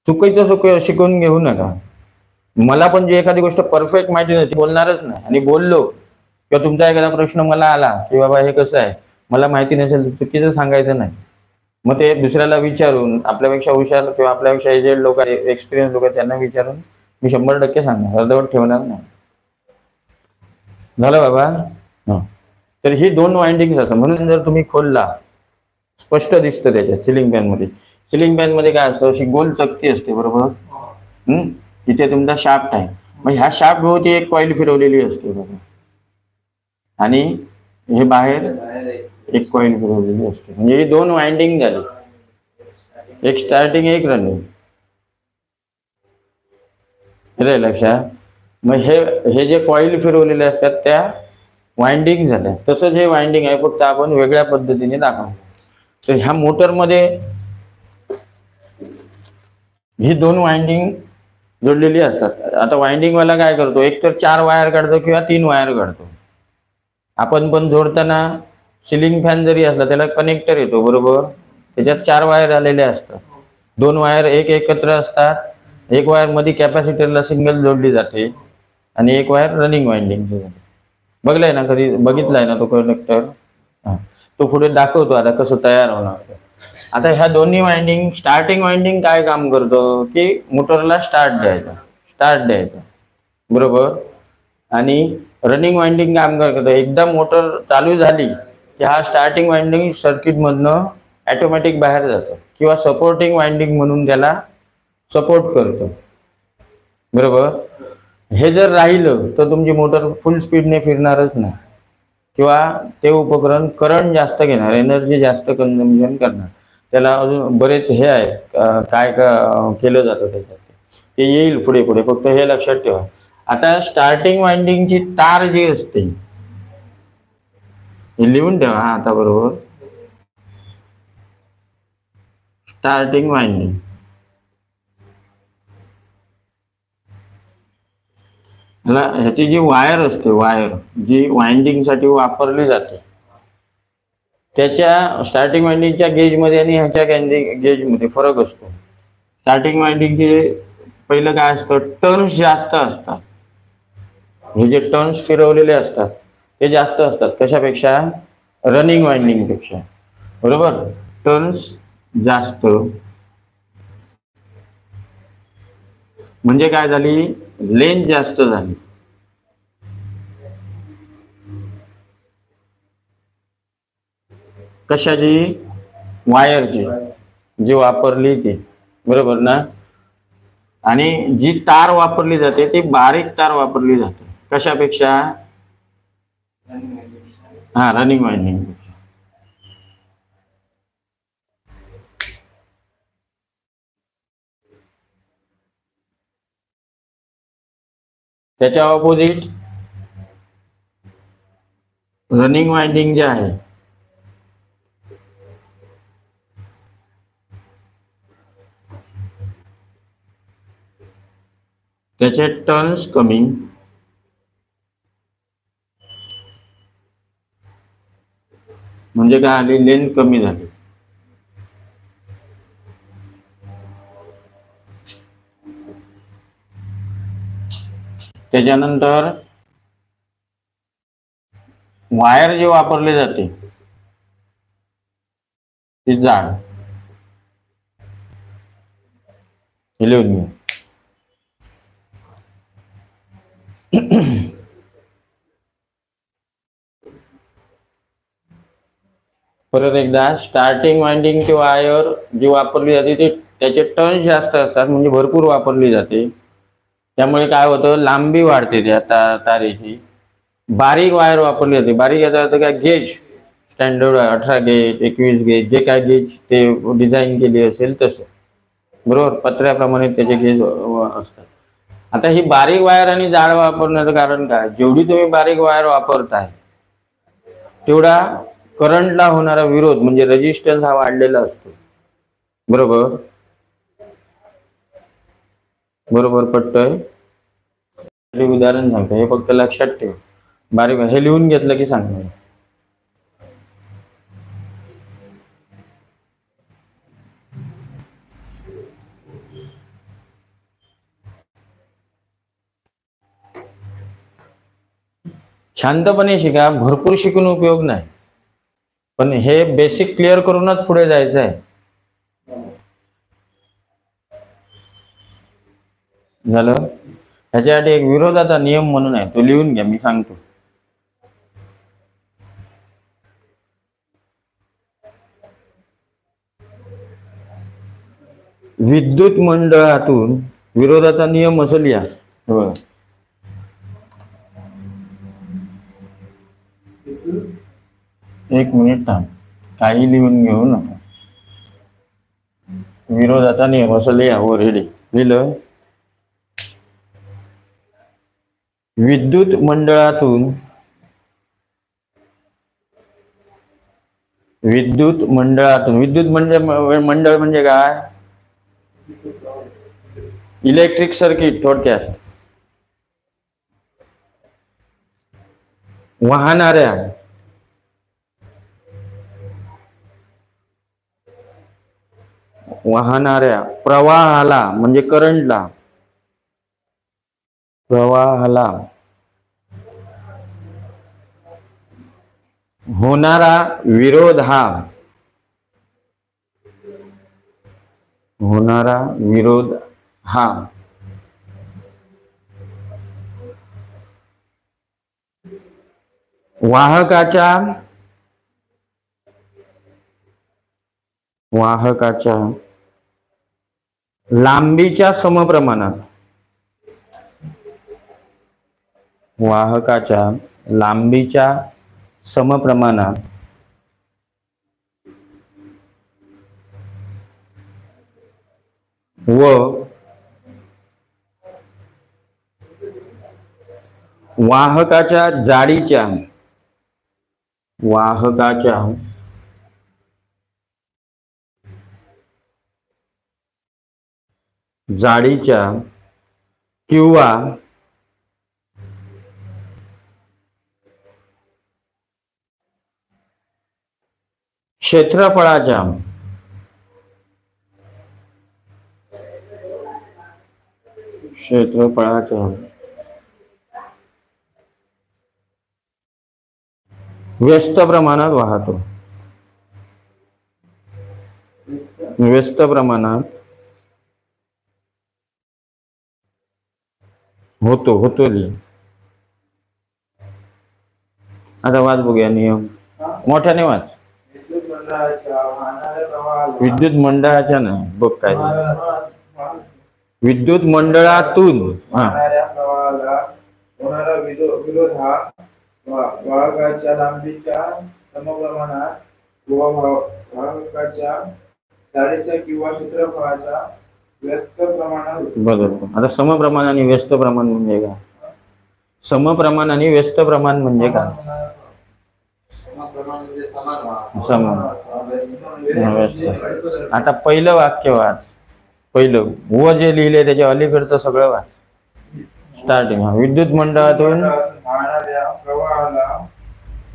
चुकीचं शिकून घेऊ नका. मला पण जी एखादी गोष्ट परफेक्ट माहिती नव्हती बोलणारच नाही, आणि बोललो किंवा तुमचा एखादा प्रश्न मला आला की बाबा हे कसं आहे, मला माहिती नसेल, चुकीचं सांगायचं नाही. मग ते दुसऱ्याला विचारून, आपल्यापेक्षा हुशार किंवा आपल्यापेक्षा एजेड लोक, एक्सपिरियन्स लोक, त्यांना विचारून मी 100% सांगणार, अर्धवट ठेवणार नाही. झालं बाबा? तर ही दोन वाइंडिंग असतात. म्हणून जर तुम्ही खोलला, स्पष्ट दिसतं त्याच्यात. सिलिंग फॅन मध्ये, सिलिंग फॅन मध्ये काय असतं, अशी गोल चकती असते, बरोबर. तिथे तुमचा शाफ्ट आहे, मग ह्या शाफ्ट भोवती एक कॉईल फिरवलेली असते बघा, आणि हे बाहेर एक कॉईल फिरवलेली असते. म्हणजे ही दोन वाइंडिंग झाली, एक स्टार्टिंग एक रनिंग. लक्षात. मग हे जे कॉईल फिरवलेले असतात त्या वाइंडिंग झाल्या. तसंच हे वाइंडिंग आहे, फक्त आपण वेगळ्या पद्धतीने दाखवतो. तर ह्या मोटरमध्ये ही दोन वाइंडिंग जोडलेली असतात. आता वाइंडिंग वाला काय करतो, एक तर 4 वायर काढतो किंवा 3 वायर काढतो. आपण पण जोडताना सिलिंग फॅन जरी असला त्याला कनेक्टर येतो, बरोबर. त्याच्यात 4 वायर आलेले असतात. 2 वायर एक एकत्र असतात, एक वायर मध्ये कॅपॅसिटरला सिंगल जोडली जाते, आणि एक वायर रनिंग वाइंडिंग. बघलाय ना कधी, बघितलाय ना तो कनेक्टर? तो पुढे दाखवतो आता कसं तयार होणार. आता ह्या दोन्ही वाइंडिंग, स्टार्टिंग वाइंडिंग काय काम करतो की मोटरला स्टार्ट द्यायचा, बरोबर. आणि रनिंग वाइंडिंग काम करतो, एकदा मोटर चालू झाली की हा स्टार्टिंग वाइंडिंग सर्किट मधनं ऑटोमॅटिक बाहेर जातो, किंवा सपोर्टिंग वाइंडिंग म्हणून त्याला सपोर्ट करतो, बरोबर. हे जर राहिलं तर तुमची मोटर फुल स्पीडने फिरणारच नाही, किंवा ते उपकरण करंट जास्त घेणार, एनर्जी जास्त कन्झम्पशन करणार. त्याला अजून बरेच हे आहे, काय केलं जातं त्याच्यात, ते येईल पुढे पुढे, फक्त हे लक्षात ठेवा. आता स्टार्टिंग वाइंडिंगची तार जी असते, हे लिहून ठेवा आता बरोबर. स्टार्टिंग वाइंडिंग, ह्याची जी वायर असते, वायर जी वाइंडिंग साठी वापरली जाते, त्याच्या स्टार्टिंग वाइंडिंगच्या गेजमध्ये आणि ह्याच्या गेजमध्ये फरक असतो. स्टार्टिंग वाइंडिंगचे पहिलं काय असतं, टर्न्स जास्त असतात. हे जे टर्न्स फिरवलेले असतात ते जास्त असतात कशापेक्षा, रनिंग वाइंडिंग पेक्षा, बरोबर. टर्न्स जास्त म्हणजे काय झाली, लेंथ जास्त झाली. कशाची, वायरची जी वापरली ती, बरोबर ना. आणि जी तार वापरली जाते ती बारीक तार वापरली जाते कशापेक्षा, हा रनिंग वाइंडिंग. त्याच्या ऑपोजिट रनिंग वाइंडिंग जे आहे, त्याचे टर्न्स कमी, म्हणजे काय आली, लेंथ कमी झाली. त्याच्यानंतर वायर जी वापरली जाते ती जाड, लिहून घ्या. परत एकदा, स्टार्टिंग वाइंडिंगची वायर जी वापरली जाते ती त्याचे टर्न्स जास्त असतात, म्हणजे भरपूर वापरली जाते. त्यामुळे काय होतं, लांबी वाढते त्या तारेची. बारीक वायर वापरली जाते, बारीक याचा अर्थ काय, गेज स्टँडर्ड 18 गेज 21 गेज, जे काय गेज ते डिझाईन केली असेल तसं, बरोबर, पत्र्याप्रमाणे त्याचे गेज असतात. आता ही बारीक वायर आणि जाड वापरण्याचं कारण काय, जेवढी तुम्ही बारीक वायर वापरताय तेवढा करंटला होणारा विरोध म्हणजे रेजिस्टन्स हा वाढलेला असतो, बरोबर. बरोबर पटतंय. उदाहरण सांगतो, हे फक्त लक्षात ठेव, बारीक हे लिहून घेतलं की सांग. शांतपणे शिका, भरपूर शिकून उपयोग नाही, पण हे बेसिक क्लिअर करूनच पुढे जायचं आहे. झालं. ह्याच्यासाठी एक विरोधाचा नियम म्हणून आहे, तो लिहून घ्या, मी सांगतो. विद्युत मंडळातून विरोधाचा नियम असं लिहा. एक मिनिट थांब, काही लिहून घेऊ नका. विरोधाचा नियम असं लिहा, वर लिहिलं. विद्युत मंडळातून विद्युत मंडळ म्हणजे काय, इलेक्ट्रिक सर्किट, थोडक्यात वाहणाऱ्या प्रवाहाला म्हणजे करंटला, प्रवाहाला होणारा विरोध हा वाहकाच्या लांबीच्या समप्रमाणात वाहकाच्या लांबीच्या समप्रमाणात व वाहकाच्या जाडीच्या किंवा क्षेत्रफळाच्या व्यस्त प्रमाणात वाहतो. व्यस्त प्रमाणात होतो. आता वाच बघूया नियम. मोठ्याने वाच. विद्युत मंडळाच्या नाही बघ काय विद्युत मंडळातून होणारा विरोध हा वाहकाच्या लांबीच्या समप्रमाणात व वाहकाच्या जाडीच्या किंवा क्षेत्रफळाच्या व्यस्त प्रमाणात. बरोबर. आता समप्रमाण आणि व्यस्त प्रमाण म्हणजे काय? समप्रमाण आणि व्यस्त प्रमाण म्हणजे काय? समान. आता पहिलं वाक्य वाच. पहिलं व जे लिहिले त्याच्या अलीकडचं सगळं वाच. स्टार्टिंग. विद्युत मंडळातून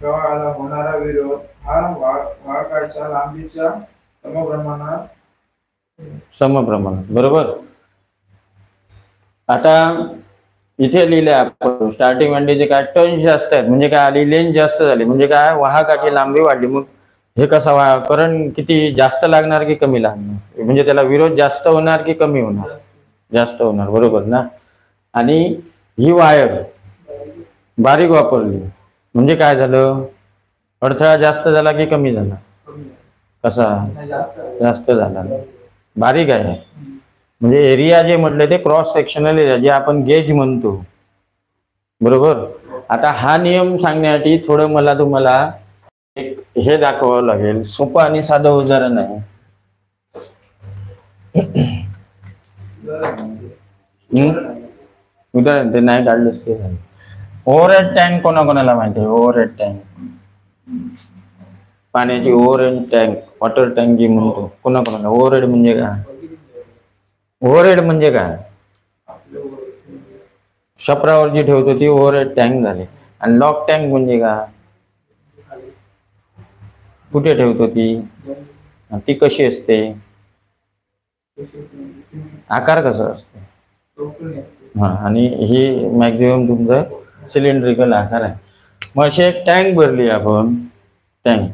प्रवाहाला होणारा विरोध हा वाहकाच्या लांबीच्या समप्रमाणात. बरोबर. आता इथे लिहिले आपण स्टार्टिंग म्हणजे काय टर्न्स जास्त आहेत म्हणजे काय आली लेंथ जास्त झाली म्हणजे काय वाहकाची लांबी वाढली. मग हे कसा करंट किती जास्त लागणार की कमी लागणार म्हणजे त्याला विरोध जास्त होणार की कमी होणार? जास्त होणार. बरोबर ना. आणि ही वायर बारीक वापरली म्हणजे काय झालं? अडथळा जास्त झाला की कमी झाला? कसा? जास्त झाला. बारीक आहे म्हणजे एरिया जे म्हटले ते क्रॉस सेक्शनल एरिया जे आपण गेज म्हणतो. बरोबर. आता हा नियम सांगण्यासाठी थोडं मला तुम्हाला एक हे दाखवावं लागेल. सोपं आणि साधं उदाहरण आहे. उदाहरण ते नाही काढलंच ते झालं. ओव्हरहेड टँक कोणाकोणाला माहिती आहे? ओव्हरहेड टँक पाण्याची ओव्हरहेड टँक वॉटर टँक जी म्हणतो कोणाकोणाला? ओव्हरहेड म्हणजे काय? ओव्हरहेड म्हणजे काय? छपरावर जी ठेवतो ती ओव्हरहेड टँक झाली. आणि लॉक टँक म्हणजे काय? कुठे ठेवतो ती कशी असते? आकार कसा असतो? हा. आणि ही मॅक्झिमम तुमचं सिलेंड्रिकल आकार आहे. मग अशी एक टँक भरली आपण. टँक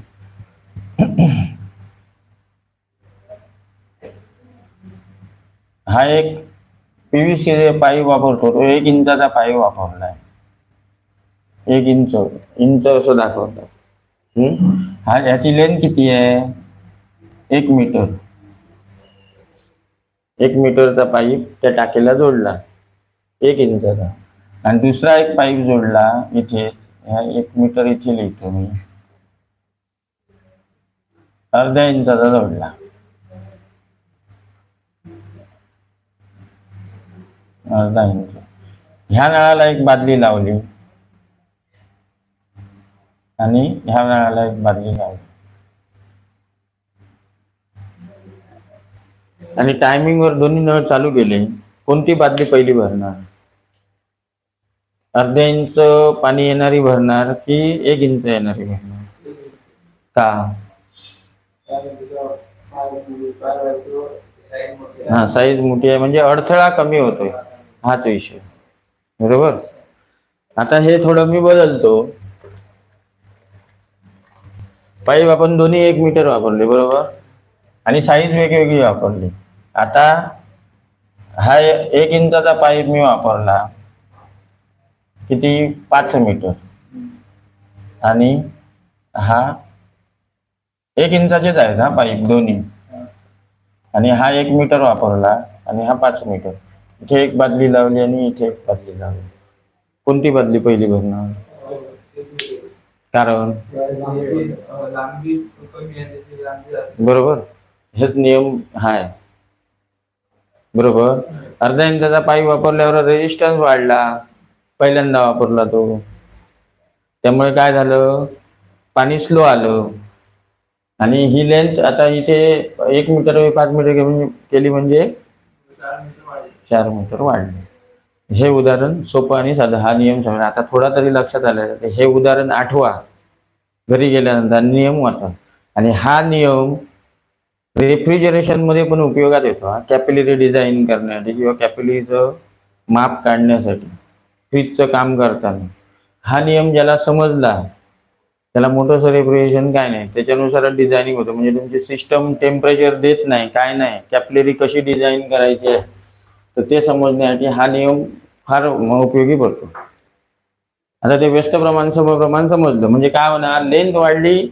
हा एक पीव्हीसी पाईप वापरतो. तो 1 इंचाचा पाईप वापरलाय. 1 इंच असं दाखवतात. हा याची लेंथ किती आहे? 1 मीटर. 1 मीटरचा पाईप त्या टाकीला जोडला 1 इंचाचा. आणि दुसरा एक पाईप जोडला इथे. 1 मीटर इथे लिहितो मी. अर्ध्या इंचाचा जोडला. अर्धा इंच. ह्या नळाला एक बादली लावली आणि ह्या नळाला एक बादली लावली आणि टायमिंग वर दोन्ही नळ चालू केले. कोणती बादली पहिली भरणार? अर्ध्या इंच पाणी येणारी भरणार की 1 इंच येणारी भरणार? का? हा साईज मोठी आहे म्हणजे अडथळा कमी होतोय. हाच विषय. बरोबर. आता हे थोडं मी बदलतो. पाईप आपण दोन्ही 1 मीटर वापरले. बरोबर. आणि साईज वेगवेगळी वापरली. आता हा 1 इंचाचा पाईप मी वापरला किती? 5 मीटर. आणि हा 1 इंचाचेच आहेत हा पाईप दोन्ही. आणि हा 1 मीटर वापरला आणि हा 5 मीटर. इथे एक बादली लावली आणि इथे एक बादली लावली. कोणती बादली पहिली भरणार? कारण लांबी कमी आहे त्याची लांबी जास्त. बरोबर, हेच नियम हाय. बरोबर, अर्धा इंचाचा पाईप वापरल्यावर रेजिस्टन्स वाढला, पहिल्यांदा वापरला तो, त्यामुळे काय झालं, पाणी स्लो आलं. आणि ही लेंथ आता इथे 1 मीटर 5 मीटर केली म्हणजे 4 मीटर वाढले. हे उदाहरण सोपं आणि साधं. हा नियम समजा आता थोडा तरी लक्षात आलं. हे उदाहरण आठवा घरी गेल्यानंतर, नियम वाचा. आणि हा नियम रेफ्रिजरेशन मध्ये पण उपयोगात येतो. कॅपिलरी डिझाईन करण्यासाठी किंवा कॅपिलरीचं माप काढण्यासाठी, फ्रीजचं काम करताना हा नियम ज्याला समजला त्याला मोठं रेफ्रिजरेशन काय नाही, त्याच्यानुसार डिझायनिंग होतं. म्हणजे तुमची सिस्टम टेम्परेचर देत नाही, काय नाही, कॅपिलरी कशी डिझाईन करायची आहे तर ते समजण्यासाठी हा नियम फार उपयोगी पडतो. आता ते व्यस्त प्रमाण समप्रमाण समजलं म्हणजे काय होणार, लेंथ वाढली,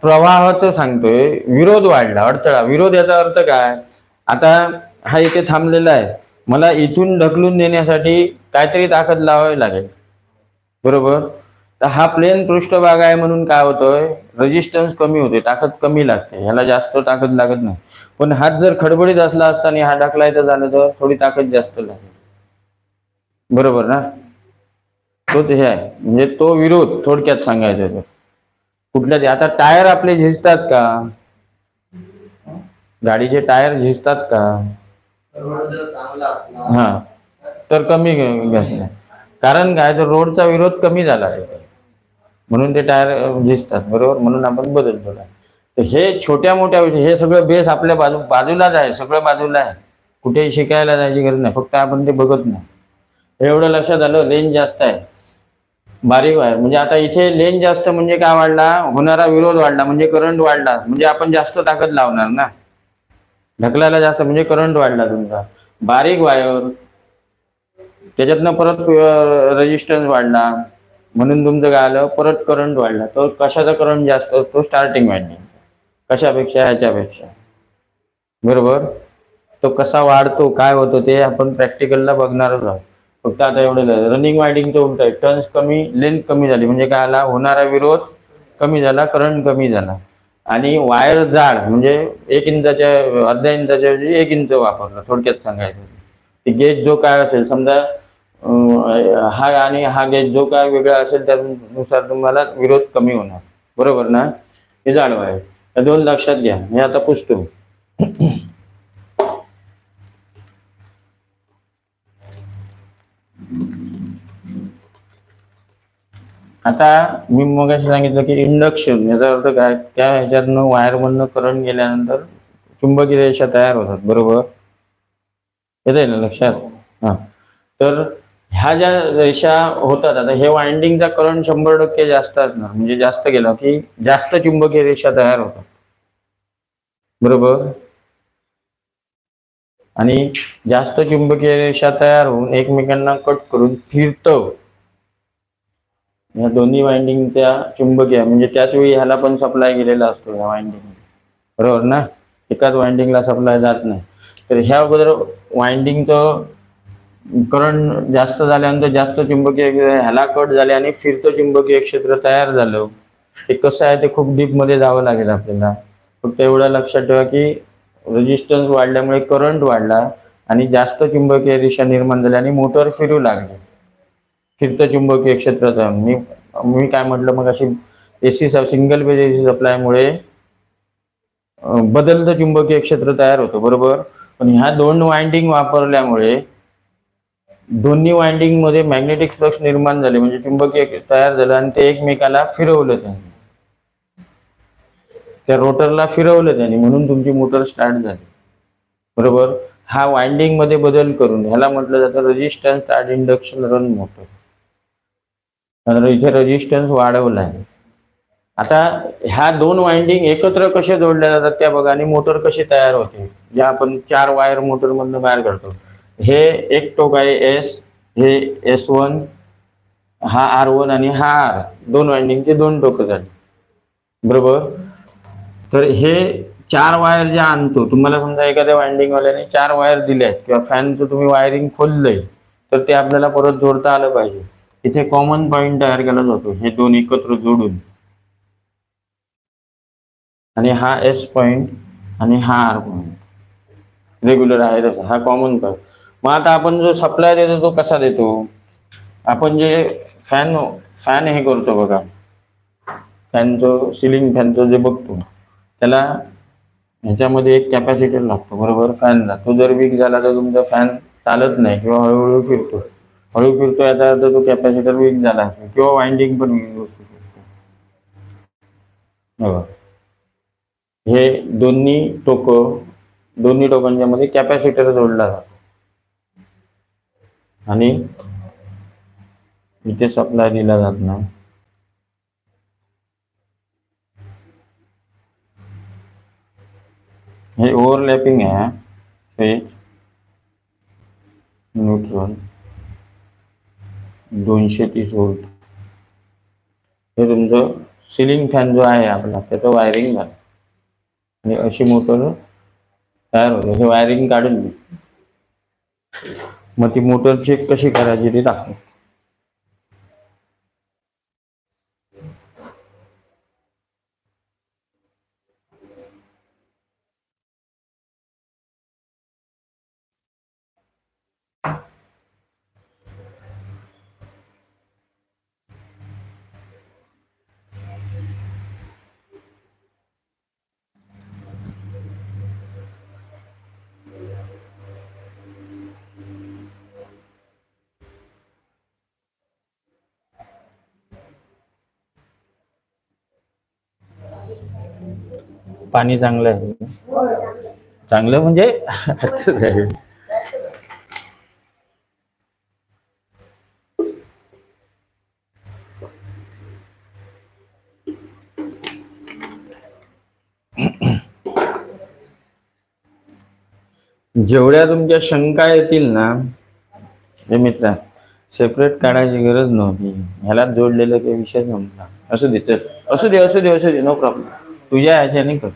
प्रवाहाचं सांगतोय, विरोध वाढला, अडथळा. विरोध याचा अर्थ काय, आता हा इथे थांबलेला आहे, मला इथून ढकलून देण्यासाठी काहीतरी ताकद लावावी लागेल. बरोबर, तर हा प्लेन पृष्ठभाग आहे म्हणून काय होतोय, रेजिस्टन्स कमी होते, ताकद कमी लागते, ह्याला जास्त ताकद लागत नाही. पण हात जर खडबडीत असला असता आणि हा ढकलायचं झालं तर थोडी ताकद जास्त लागेल. बरोबर ना, तोच हे आहे. म्हणजे तो विरोध थोडक्यात सांगायचं. कुठल्या आता टायर आपले झिजतात का, गाडीचे टायर झिजतात का? हा, तर कमी घसणार. कारण काय, तर रोडचा विरोध कमी झाला आहे म्हणून ते टायर झिजतात. बरोबर, म्हणून आपण बदलतो. तर हे छोट्या मोठ्या विषय, हे सगळं बेस आपल्या बाजूलाच आहे, सगळं बाजूला आहे, कुठेही शिकायला जायची गरज नाही, फक्त आपण ते बघत नाही. एवढं लक्षात आलं. लेंथ जास्त आहे, बारीक वायर. म्हणजे आता इथे लेंथ जास्त म्हणजे काय वाढला, होणारा विरोध वाढला म्हणजे करंट वाढला, म्हणजे आपण जास्त ताकद लावणार ना, ढकलायला जास्त म्हणजे करंट वाढला तुमचा. बारीक वायर त्याच्यातनं परत रेजिस्टन्स वाढला म्हणून तुमचं काय आलं, परत करंट वाढला. तर कशाचा करंट जास्त असतो, स्टार्टिंग वाइंडिंग. कशापेक्षा, ह्याच्यापेक्षा. बरोबर, तो कसा वाढतो, काय होतं ते आपण प्रॅक्टिकलला बघणारच आहोत. फक्त आता एवढं रनिंग वाइंडिंगचं उलट आहे, टर्न्स कमी, लेंथ कमी झाली म्हणजे काय आला, होणारा विरोध कमी झाला, करंट कमी झाला. आणि वायर जाड म्हणजे 1 इंचाच्या, अर्ध्या इंचाच्या ऐवजी 1 इंच वापरलं, थोडक्यात सांगायचं. गेज जो काय असेल, समजा हा आणि हा गेज जो काय वेगळा असेल त्यानुसार तुम्हाला विरोध कमी होणार. बरोबर ना, हे जाड वायर. या दोन लक्षात घ्या. मी आता पुसतो. आता मी मगाशी सांगितलं की इंडक्शन याचा अर्थ काय, त्या ह्याच्यातनं वायरमधनं करंट गेल्यानंतर चुंबकीय रेषा तयार होतात. बरोबर, येते ना लक्षात? हा, तर ह्या ज्या रेषा होतात, आता हे वाइंडिंगचा करंट 100% जास्त असणार, म्हणजे जास्त गेला की जास्त चुंबकीय रेषा तयार होतात. बरोबर, आणि जास्त चुंबकीय रेषा तयार होऊन एकमेकांना कट करून फिरतं. या दोन्ही वाइंडिंग त्या चुंबकीय, म्हणजे त्याच वेळी ह्याला पण सप्लाय गेलेला असतो या वाइंडिंग. बरोबर ना, एकाच वाइंडिंगला सप्लाय जात नाही. तर ह्या अगोदर वाइंडिंगचं करंट जास्त झाल्यानंतर जास्त चुंबकीय ह्याला कट झाले आणि फिरतं चुंबकीय क्षेत्र तयार झालं. ते कसं आहे, ते खूप डीप मध्ये जावं लागेल आपल्याला. फक्त एवढं लक्षात ठेवा की रेजिस्टन्स वाढल्यामुळे करंट वाढला आणि जास्त चुंबकीय रेषा निर्माण झाल्या आणि मोटर फिरू लागली, फिरतं चुंबकीय क्षेत्र. मी काय म्हटलं मग, अशी एसी सिंगल फेज एसी सप्लायमुळे बदलतं चुंबकीय क्षेत्र तयार होतं. बरोबर, पण ह्या 2 वाइंडिंग वापरल्यामुळे दोन्ही वाइंडिंग मध्ये मॅग्नेटिक फ्लक्स निर्माण झाले, म्हणजे चुंबकीय तयार झालं आणि ते एकमेकाला फिरवलं त्यांनी, त्या रोटरला फिरवलं त्यांनी, म्हणून तुमची मोटर स्टार्ट झाली. बरोबर, हा वाइंडिंग मध्ये बदल करून ह्याला म्हटलं जातं resistance start induction run motor. इथे रेजिस्टन्स वाढवला आहे. आता ह्या 2 वाइंडिंग एकत्र कसे जोडल्या जातात त्या बघा, आणि मोटर कशी तयार होते. ज्या आपण 4 वायर मोटर मधून बाहेर काढतो, हे एक टोक आहे एस, हे S1, हा R1 आणि हा R, 2 वाइंडिंगचे 2 टोक झाले. बरोबर, तर हे 4 वायर ज्या आणतो, तुम्हाला समजा एखाद्या वाइंडिंग वाल्याने 4 वायर दिल्यात किंवा फॅनचं तुम्ही वायरिंग खोललंय, तर ते आपल्याला परत जोडता आलं पाहिजे. इथे कॉमन पॉइंट तयार केला जातो, हे दोन एकत्र जोडून, आणि हा एस पॉइंट आणि हा आर पॉइंट रेग्युलर आहे तसा, हा कॉमन पॉइंट. मग आता आपण जो सप्लाय देतो तो कसा देतो, आपण जे फॅन फॅन हे करतो बघा, फॅनचं सिलिंग फॅनचं जे बघतो त्याला ह्याच्यामध्ये एक कॅपॅसिटर लागतो बरोबर फॅनला. तो जर वीक झाला तर तुमचा फॅन चालत नाही किंवा हळूहळू फिरतो. हळू फिरतो याचा अर्थ तो कॅपॅसिटर वीक झाला असेल किंवा वाइंडिंग पण वीक असू शकतो. हे दोन्ही टोकांच्या मध्ये कॅपॅसिटर जोडला जातो आणि इथे सप्लाय दिला जात नाही. हे ओव्हरलॅपिंग आहे फेज न्यूट्रल 230 व्होल्ट. हे तुमचं सिलिंग फॅन जो आहे आपला त्याचं वायरिंग झालं आणि अशी मोटर तयार होते. हे वायरिंग काढून घे. मग ती मोटर चेक कशी करायची ते दाखव. पाणी चांगलं आहे, चांगलं म्हणजे असंच आहे. जेवढ्या तुमच्या शंका येतील ना हे मित्रा, सेपरेट काढायची गरज नव्हती. ह्याला जोडलेलं काही विषय नव्हता. असू दे, चल असू दे, नो प्रॉब्लेम. तुझ्या ह्याच्याने कर,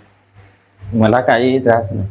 मला काही त्रास नाही.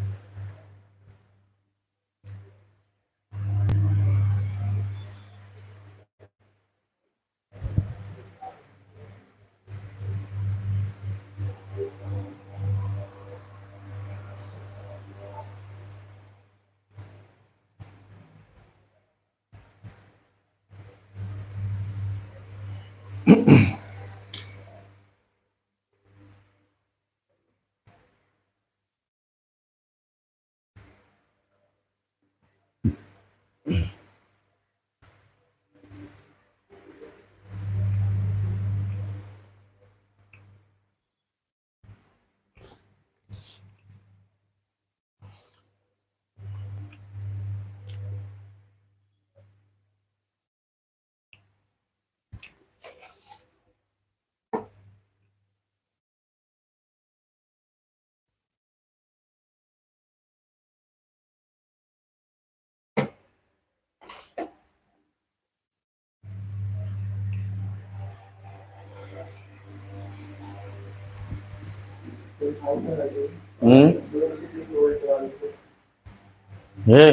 हे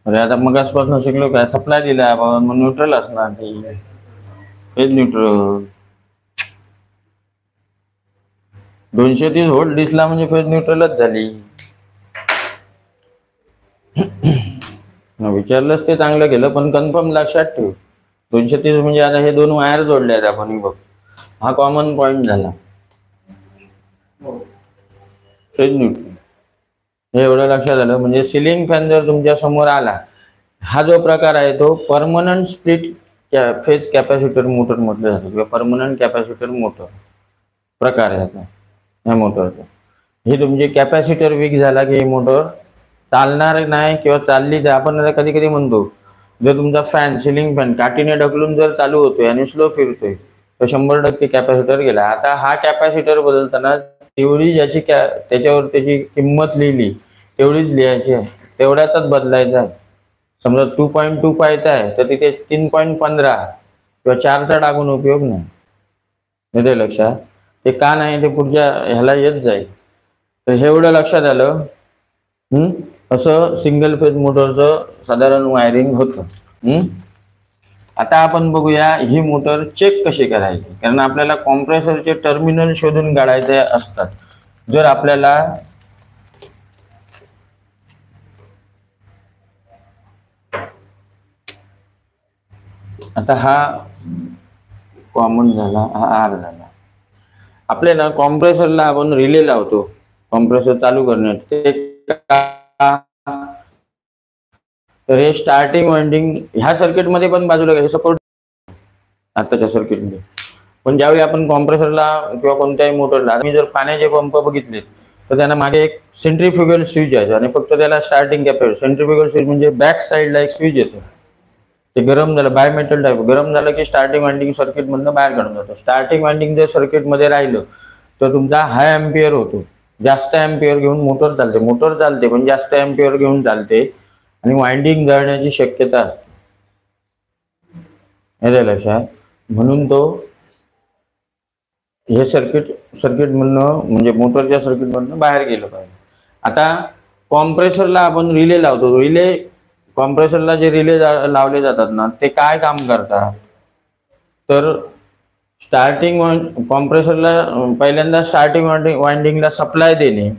अरे आता मग आसपासून शिकलो काय, सप्लाय दिला आपण मग न्यूट्रल असणार ती, हेच न्यूट्रल. 230 व्होल्ट दिसला म्हणजे फेज न्यूट्रलच झाली. विचारलंच ते चांगलं केलं, पण कन्फर्म लक्षात ठेव 230 म्हणजे आता हे दोन वायर जोडले आहेत आपण, बघ हा कॉमन पॉइंट झाला फेज न्यूट्रल. हे एवढं लक्षात आलं म्हणजे सिलिंग फॅन जर तुमच्या समोर आला, हा जो प्रकार आहे तो permanent split phase capacitor motor म्हटलं जातं किंवा परमनंट कॅपॅसिटर मोटर प्रकार आहे ह्या मोटरचा. हे तुमचे कॅपॅसिटर वीक झाला की ही मोटर चालणार नाही किंवा चालली तर आपण कधी कधी म्हणतो, जर तुमचा फॅन सिलिंग फॅन काठीने ढकलून जर चालू होतोय आणि स्लो फिरतोय तर 100% कॅपॅसिटर गेला. आता हा कॅपॅसिटर बदलताना तेवढी ज्याची त्याच्यावर त्याची किंमत लिहिली तेवढीच लिहायची आहे, तेवढ्यातच बदलायचं आहे. समजा 2.2 पाहायचं आहे तर तिथे 3.15 किंवा 4चा टाकून उपयोग नाही. येते लक्षात? ते का नाही ते पुढच्या ह्याला येत जाईल. तर हे एवढं लक्षात आलं. असं सिंगल फेज मोटरचं साधारण वायरिंग होतं. आता आपण बघूया ही मोटर चेक कशी करायची, कारण आपल्याला कॉम्प्रेसरचे टर्मिनल शोधून काढायचे असतात. जर आपल्याला आता हा कॉमन झाला, हा आर झाला. आपल्याला कॉम्प्रेसरला आपण रिले लावतो कॉम्प्रेसर चालू करण्यासाठी. तर हे स्टार्टिंग वाइंडिंग ह्या सर्किटमध्ये पण बाजूला सपोर्ट आताच्या सर्किटमध्ये. पण ज्यावेळी आपण कॉम्प्रेसरला किंवा कोणत्याही मोटरला, मी जर पाण्याचे पंप बघितले तर त्यांना मागे एक सेंट्रीफ्युगल स्विच आहे आणि फक्त त्याला स्टार्टिंग कॅपेसिटर. सेंट्रीफ्युगल स्विच म्हणजे बॅक साईडला एक स्विच येतो, ते गरम झालं, बायमेटल टाईप गरम झालं की स्टार्टिंग वाइंडिंग सर्किटमधनं बाहेर काढून जातं. स्टार्टिंग वाइंडिंग जर सर्किटमध्ये राहिलं तर तुमचा हाय अँपियर होतो, जास्त अँपियर घेऊन मोटर चालते. मोटर चालते पण जास्त अँपियर घेऊन चालते आणि वाइंडिंग जळण्याची शक्यता असते, हे लक्षात. म्हणून तो हे सर्किटमधनं म्हणजे मोटरच्या सर्किटमधनं बाहेर गेलं पाहिजे. आता कॉम्प्रेसरला आपण रिले लावतो. रिले कॉम्प्रेसरला जे रिले लावले जातात ना, ते काय काम करतात, तर स्टार्टिंग कॉम्प्रेसरला पहिल्यांदा स्टार्टिंग वाइंडिंगला सप्लाय देणे.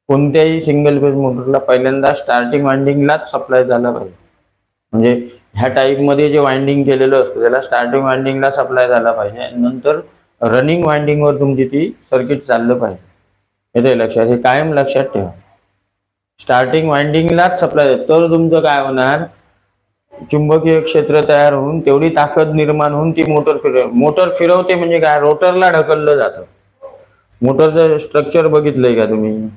कोणत्याही सिंगल फेज मोटरला पहिल्यांदा स्टार्टिंग वाइंडिंगलाच सप्लाय झाला पाहिजे. म्हणजे ह्या टाईपमध्ये जे वाइंडिंग केलेलं असतं त्याला स्टार्टिंग वाइंडिंगला सप्लाय झाला पाहिजे. नंतर रनिंग वाइंडिंगवर तुमची ती सर्किट चाललं पाहिजे. येते लक्षात, हे कायम लक्षात ठेवा. स्टार्टिंग वाइंडिंगलाच सप्लाय, तर तुमचं काय होणार, चुंबकीय क्षेत्र तयार होऊन तेवढी ताकद निर्माण होऊन ती मोटर फिरवते. म्हणजे काय, रोटरला ढकललं जातं. मोटरचं स्ट्रक्चर बघितलंय का तुम्ही,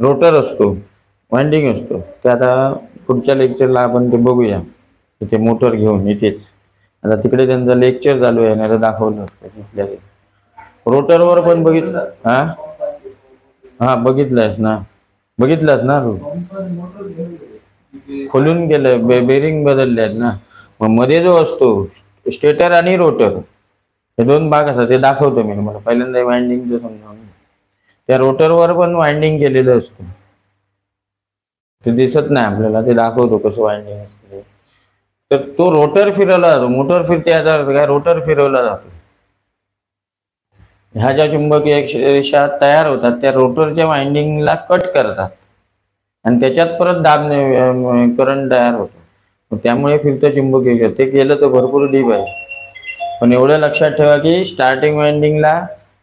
रोटर असतो, वाइंडिंग असतो. ते आता पुढच्या लेक्चरला आपण ते बघूया, तिथे मोटर घेऊन इथेच. आता तिकडे त्यांचं लेक्चर चालू आहे, नाही तर दाखवलं असतं तिथल्या. रोटरवर पण बघितलं, हा बघितलंयस ना, बघितलंस ना तू, खोलून गेलं, बेरिंग बदलले आहेत ना. मग मध्ये जो असतो स्टेटर आणि रोटर, हे दोन भाग असतात, ते दाखवतो मी तुम्हाला पहिल्यांदा वाइंडिंग समजावून. त्या रोटरवर पण वाइंडिंग केलेलं असतं, ते दिसत नाही आपल्याला, ते दाखवतो कसं वाइंडिंग असतं. तर तो रोटर फिरवला जातो, मोटर फिरते याचा अर्थ काय, रोटर फिरवला जातो. ह्या ज्या चुंबकीय रेषा तयार होतात त्या रोटरच्या वाइंडिंगला कट करतात आणि त्याच्यात परत दाब करंट तयार होतो. त्यामुळे फिरतं चुंबकीय, ते केलं तर भरपूर डीप आहे. पण एवढं लक्षात ठेवा की स्टार्टिंग वाइंडिंगला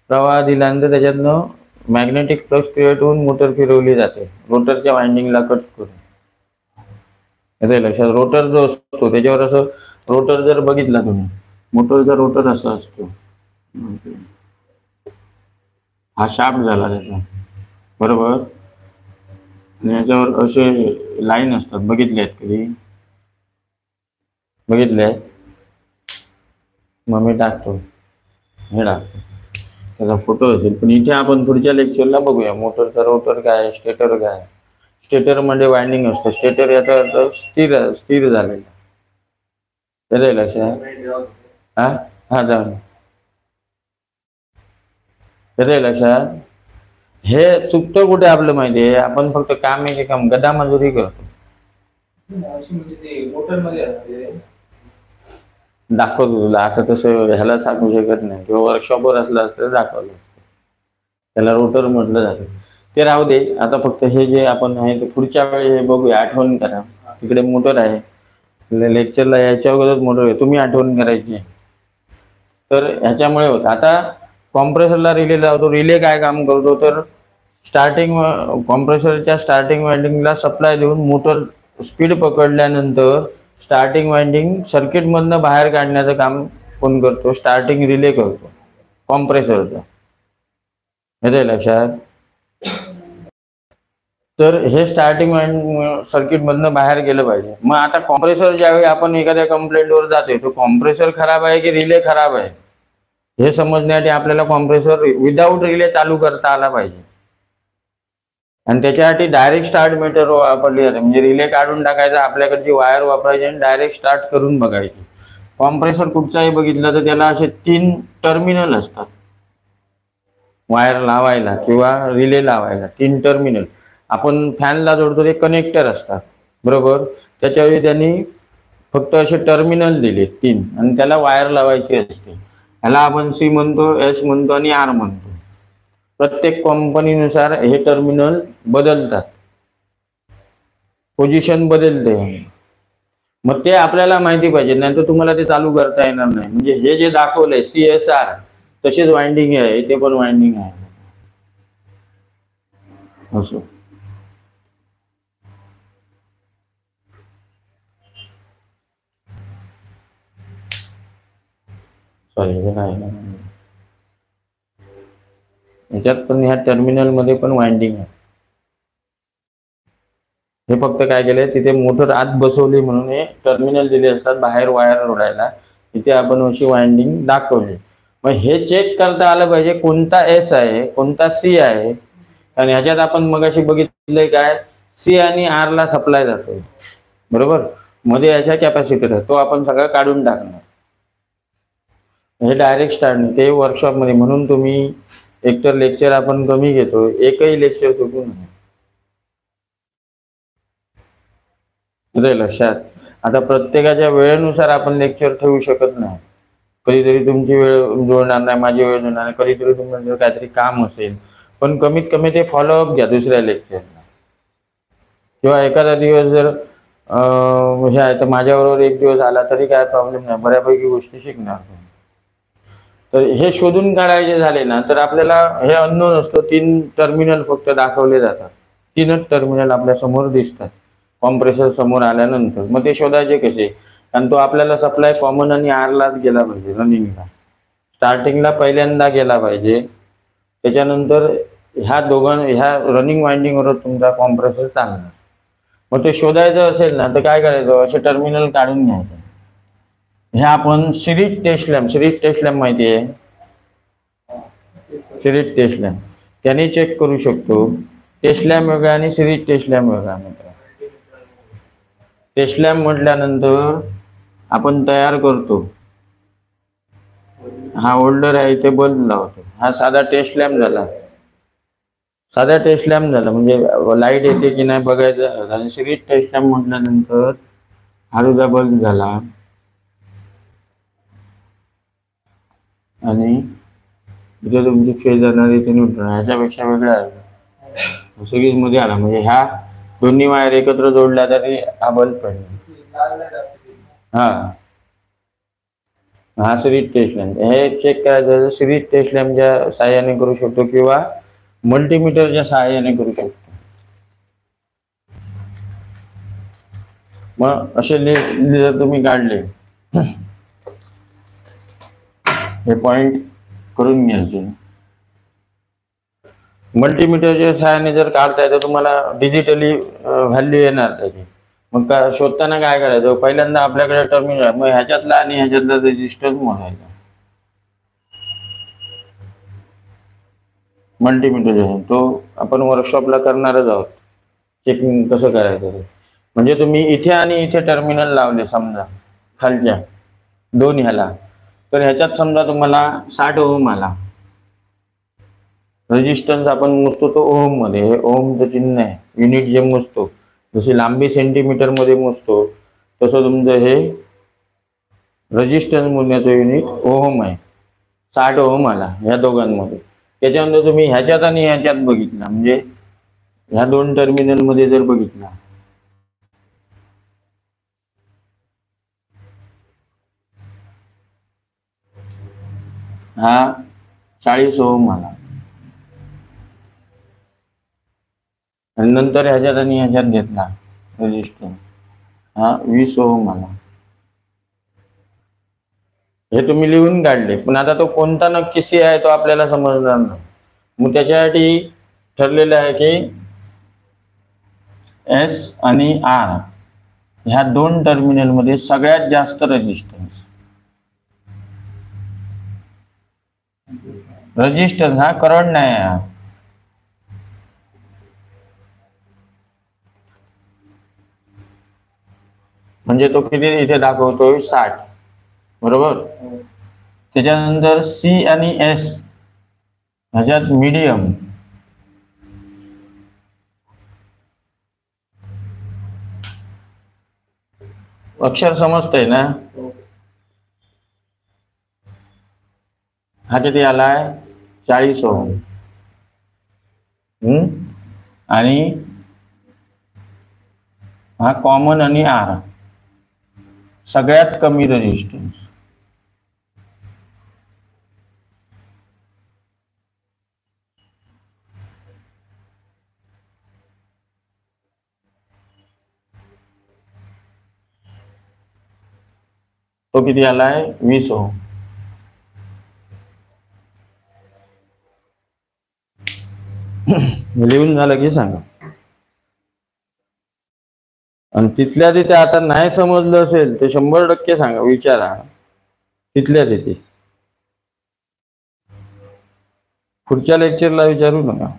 प्रवाह दिल्यानंतर त्याच्यातनं मॅग्नेटिक फ्लक्स क्रिएट होऊन मोटर फिरवली जाते रोटरच्या वाइंडिंगला कट करून. येते लक्षात. रोटर जो असतो त्याच्यावर असं, रोटर जर बघितला तुम्ही, मोटरचा रोटर असा असतो, हा शाफ्ट झाला त्याचा, बरोबर. आणि याच्यावर असे लाईन असतात, बघितले आहेत कधी, बघितले आहेत. मग मी टाकतो, हे टाकतो, त्याचा फोटो असेल. पण इथे आपण पुढच्या लेक्चरला बघूया मोटरचा रोटर काय, स्टेटर काय. स्टेटर मध्ये वाइंडिंग असतं, स्टेटर याचा अर्थ स्थिर झालेला, त्याला लक्षात. हा हा जाऊन त्याला लक्षात. हे चुकतं कुठे आपलं माहिती आहे, आपण फक्त काम आहे की काम गदा मजुरी करतो. दाखवतो तुला, आता तसं ह्याला सांगू शकत नाही, किंवा वर्कशॉपवर असलं असतं दाखवलं असतं. त्याला रोटर म्हटलं जातं. ते राहू दे, आता फक्त हे जे आपण आहे ते पुढच्या वेळी हे बघूया, आठवण करा. तिकडे मोटर आहे, लेक्चरला यायच्या अगोदर मोटर आहे, तुम्ही आठवण करायची. तर ह्याच्यामुळे होतं. आता कॉम्प्रेसरला रिले लावतो. रिले काय काम करतो, तर स्टार्टिंग कॉम्प्रेसरच्या स्टार्टिंग वाइंडिंगला सप्लाय देऊन मोटर स्पीड पकडल्यानंतर स्टार्टिंग वाइंडिंग सर्किटमधनं बाहेर काढण्याचं काम कोण करतो, स्टार्टिंग रिले करतो, कॉम्प्रेसरचा. येते लक्षात. तर हे स्टार्टिंग सर्किटमधनं बाहेर गेलं पाहिजे. मग आता कॉम्प्रेसर ज्यावेळी आपण एखाद्या कंप्लेंटवर जातोय, तो कॉम्प्रेसर खराब आहे की रिले खराब आहे हे समजण्यासाठी आपल्याला कॉम्प्रेसर विदाऊट रिले चालू करता आला पाहिजे. आणि त्याच्यासाठी डायरेक्ट स्टार्ट मीटर वापरली जाते. म्हणजे रिले काढून टाकायचा, आपल्याकडची वायर वापरायची आणि डायरेक्ट स्टार्ट करून बघायची. कॉम्प्रेसर कुठचाही बघितलं तर त्याला असे 3 टर्मिनल असतात वायर लावायला किंवा रिले लावायला. 3 टर्मिनल. आपण फॅनला जोडतो ते कनेक्टर असतात, बरोबर. त्याच्यावेळी त्यांनी फक्त असे टर्मिनल दिले 3 आणि त्याला वायर लावायची असते. ह्याला आपण सी म्हणतो, एस म्हणतो आणि आर म्हणतो. प्रत्येक कंपनीनुसार हे टर्मिनल बदलतात, पोझिशन बदलते. मग ते आपल्याला माहिती पाहिजे, नाही तर तुम्हाला ते चालू करता येणार नाही. म्हणजे हे जे दाखवलंय CSR तसेच वाइंडिंग आहे, ते पण वाइंडिंग आहे असं. सॉरी, हे नाही ना. याच्यात पण ह्या टर्मिनल मध्ये पण वाइंडिंग आहे. हे फक्त काय केलंय, तिथे मोटर आत बसवली म्हणून हे टर्मिनल दिले असतात बाहेर वायर जोडायला. तिथे आपण अशी वाइंडिंग दाखवली. मग हे चेक करता आलं पाहिजे कोणता एस आहे, कोणता सी आहे. आणि ह्याच्यात आपण मगाशी बघितलंय काय, सी आणि आर ला सप्लाय जातो, बरोबर. मध्ये याच्या कॅपॅसिटर आहे, तो आपण सगळं काढून टाकणार. हे डायरेक्ट स्टार्ट नाही, ते वर्कशॉपमध्ये. म्हणून तुम्ही एकतर लेक्चर आपण कमी घेतो, एकही लेक्चर चुकू नये. लक्षात. आता प्रत्येकाच्या वेळेनुसार आपण लेक्चर ठेवू शकत नाही. कधीतरी तुमची वेळ जुळणार नाही, माझी वेळ जुळणार नाही, कधीतरी तुमचं काहीतरी काम असेल. पण कमीत कमी ते फॉलोअप घ्या दुसऱ्या लेक्चरला. किंवा एखादा दिवस जर हे आहे तर माझ्याबरोबर एक दिवस आला तरी काय प्रॉब्लेम नाही, बऱ्यापैकी गोष्टी शिकणार. तर हे शोधून काढायचे झाले ना, तर आपल्याला हे अननोन असतो. 3 टर्मिनल फक्त दाखवले जातात, 3च टर्मिनल आपल्या समोर दिसतात कॉम्प्रेसर समोर आल्यानंतर. मग ते शोधायचे कसे, कारण तो आपल्याला सप्लाय कॉमन आणि आरलाच गेला पाहिजे रनिंगला. स्टार्टिंगला पहिल्यांदा गेला पाहिजे, त्याच्यानंतर ह्या रनिंग वाइंडिंगवर तुमचा कॉम्प्रेसर चालणार. मग ते शोधायचं असेल ना, तर काय करायचं, असे टर्मिनल काढून घ्यायचे. हे आपण सिरीज टेस्ट लॅम्प माहिती आहे, सिरीज टेस्ट लॅम्प त्याने चेक करू शकतो. टेस्ट लॅम्प वेगळा आणि सिरीज टेस्ट लॅम्प वेगळा. टेस्ट लॅम्प म्हटल्यानंतर आपण तयार करतो, हा होल्डर आहे इथे बल्ब लावतो. हा साधा टेस्ट लॅम्प झाला, साधा टेस्ट लॅम्प झाला, म्हणजे लाईट येते की नाही बघायचं. आणि सिरीज टेस्ट लॅम्प म्हटल्यानंतर हा तुझा बल्ब झाला आणि इथे तुमची फेज जाणार, इथे न्यूट्रल. ह्याच्यापेक्षा वेगळा आहे, सिरीज मध्ये आला म्हणजे ह्या दोन्ही वायर एकत्र जोडल्या तरी हा बल्ब पडला. हा सिरीज टेस्ट लॅम्प. हे चेक करायचं सिरीज टेस्ट लॅम्पच्या साहाय्याने करू शकतो किंवा मल्टीमीटरच्या साहाय्याने करू शकतो. मग असे जर तुम्ही काढले, हे पॉइंट करून घ्यायचे. मल्टीमीटरच्या साहाय्याने जर काढताय तर तुम्हाला डिजिटली व्हॅल्यू येणार त्याची. मग शोधताना काय करायचं, पहिल्यांदा आपल्याकडे टर्मिनल, मग ह्याच्यातला आणि ह्याच्यातला रेजिस्टन्स मोजायचा. मल्टीमीटर तो आपण वर्कशॉपला करणारच आहोत, चेकिंग कसं करायचं ते. म्हणजे तुम्ही इथे आणि इथे टर्मिनल लावले समजा खालच्या 2 ह्याला, तर ह्याच्यात समजा तुम्हाला 60 ओम आला. रेजिस्टन्स आपण मोजतो तो ओम मध्ये, हे ओमचं चिन्ह आहे. युनिट जे मोजतो, जशी लांबी सेंटीमीटर मध्ये मोजतो तसं तुमचं हे रेजिस्टन्स मोजण्याचं युनिट ओम आहे. 60 ओम आला ह्या दोघांमध्ये. त्याच्यानंतर तुम्ही ह्याच्यात आणि ह्याच्यात बघितला, म्हणजे ह्या 2 टर्मिनल मध्ये जर बघितला, हा 40 ओम आला. आणि नंतर ह्याच्यात आणि ह्याच्यात घेतला रेजिस्टन्स, हा 20 ओम आला. हे तुम्ही लिहून काढले, पण आता तो कोणता नक्की सी आहे तो आपल्याला समजणार नाही. मग त्याच्यासाठी ठरलेलं आहे की एस आणि आर ह्या 2 टर्मिनल मध्ये सगळ्यात जास्त रेजिस्टन्स हा करंट नाही आहे. म्हणजे तो किती इथे दाखवतोय 60, बरोबर. त्याच्यानंतर सी आणि एस ह्याच्यात मीडियम, अक्षर समजतंय ना? हा किती आलाय? 40 ओम. आणि हा कॉमन आणि आर सगळ्यात कमी रेजिस्टन्स. तो किती आलाय? 20 ओम. लिहून झालं की सांगा. आणि तिथल्या तिथे आता नाही समजलं असेल ते 100% सांगा, विचारा तिथल्या तिथे. पुढच्या लेक्चरला विचारू नका.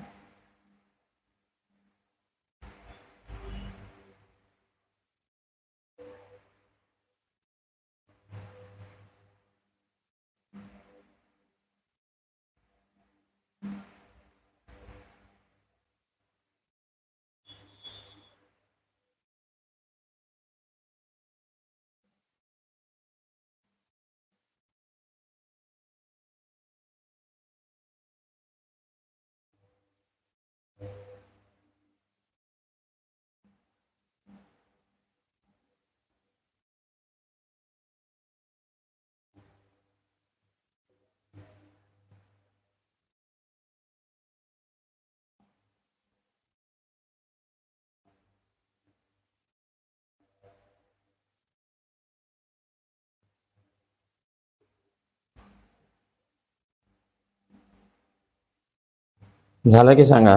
झालं की सांगा.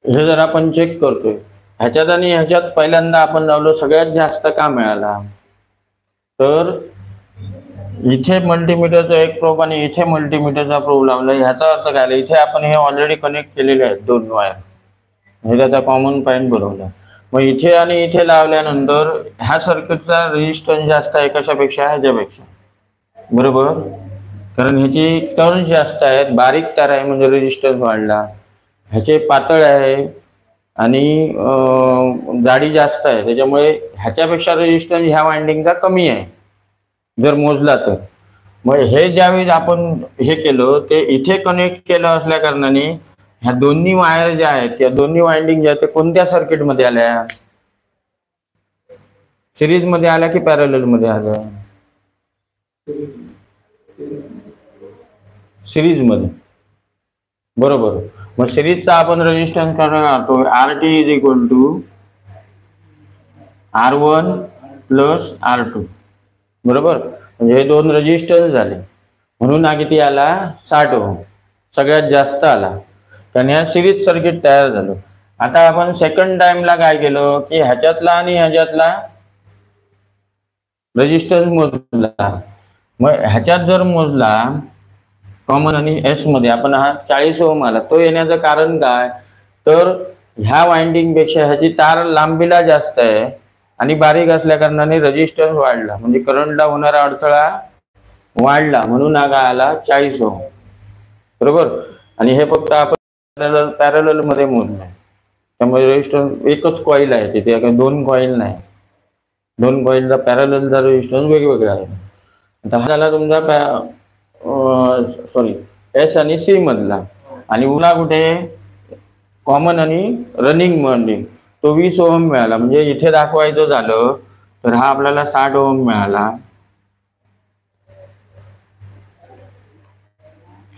हे जर आपण चेक करतोय ह्याच्यात आणि ह्याच्यात पहिल्यांदा आपण लावलो सगळ्यात जास्त का मिळाला, तर इथे मल्टीमीटरचा एक प्रोब आणि इथे मल्टीमीटरचा प्रोब लावला. ह्याचा अर्थ काय, इथे आपण हे ऑलरेडी कनेक्ट केलेले आहेत 2 वायर, हे त्याचा कॉमन पॉईंट बनवला. मग इथे आणि इथे लावल्यानंतर ह्या सर्किटचा रेजिस्टन्स जास्त आहे कशापेक्षा, ह्याच्यापेक्षा, बरोबर. कारण ह्याची टर्न्स जास्त आहेत, बारीक तार आहे म्हणजे रेजिस्टन्स वाढला. ह्याचे पातळ आहे आणि जाडी जास्त आहे, त्याच्यामुळे ह्याच्यापेक्षा रेजिस्टन्स ह्या वाइंडिंगचा कमी आहे जर मोजला तर. मग हे ज्यावेळी आपण हे केलं ते इथे कनेक्ट केलं असल्या कारणाने ह्या दोन्ही वायर ज्या आहेत या दोन्ही वाइंडिंग ज्या ते कोणत्या सर्किट मध्ये आल्या, सिरीज मध्ये आल्या की पॅरलल मध्ये आल्या? सिरीज मध्ये, बरोबर. मग सिरीजचा आपण रेजिस्टन्स करतो RT is equal to R1 plus R2, बरोबर. म्हणजे हे 2 रेजिस्टन्स झाले, म्हणून हा किती आला, 60 ओम, सगळ्यात जास्त आला, कारण ह्या सिरीज सर्किट तयार झालं. आता आपण सेकंड टाइमला काय केलं की ह्याच्यातला आणि ह्याच्यातला रेजिस्टन्स मोजला. मग ह्याच्यात जर मोजला कॉमन आणि एस मध्ये आपण हा 40 ओम आला. तो येण्याचं कारण काय, तर ह्या वाइंडिंग पेक्षा ह्याची तार लांबीला जास्त आहे आणि बारीक असल्या कारणाने रेजिस्टन्स वाढला, म्हणजे करंटला होणारा अडथळा वाढला, म्हणून हा काय आला 40 ओम, बरोबर. आणि हे फक्त आपण पॅरलल मध्ये मोजलं, त्यामुळे रेजिस्टन्स एकच कॉईल आहे तिथे, 2 कॉईल नाही. 2 कॉईलचा पॅरललचा रेजिस्टन्स वेगवेगळा आहे. आता हा झाला तुमचा सॉरी एस आणि सी मधला. आणि उरला कुठे, कॉमन आणि रनिंग वाइंडिंग, तो 20 ओम मिळाला. म्हणजे इथे दाखवायचं झालं तर हा आपल्याला 60 ओम मिळाला,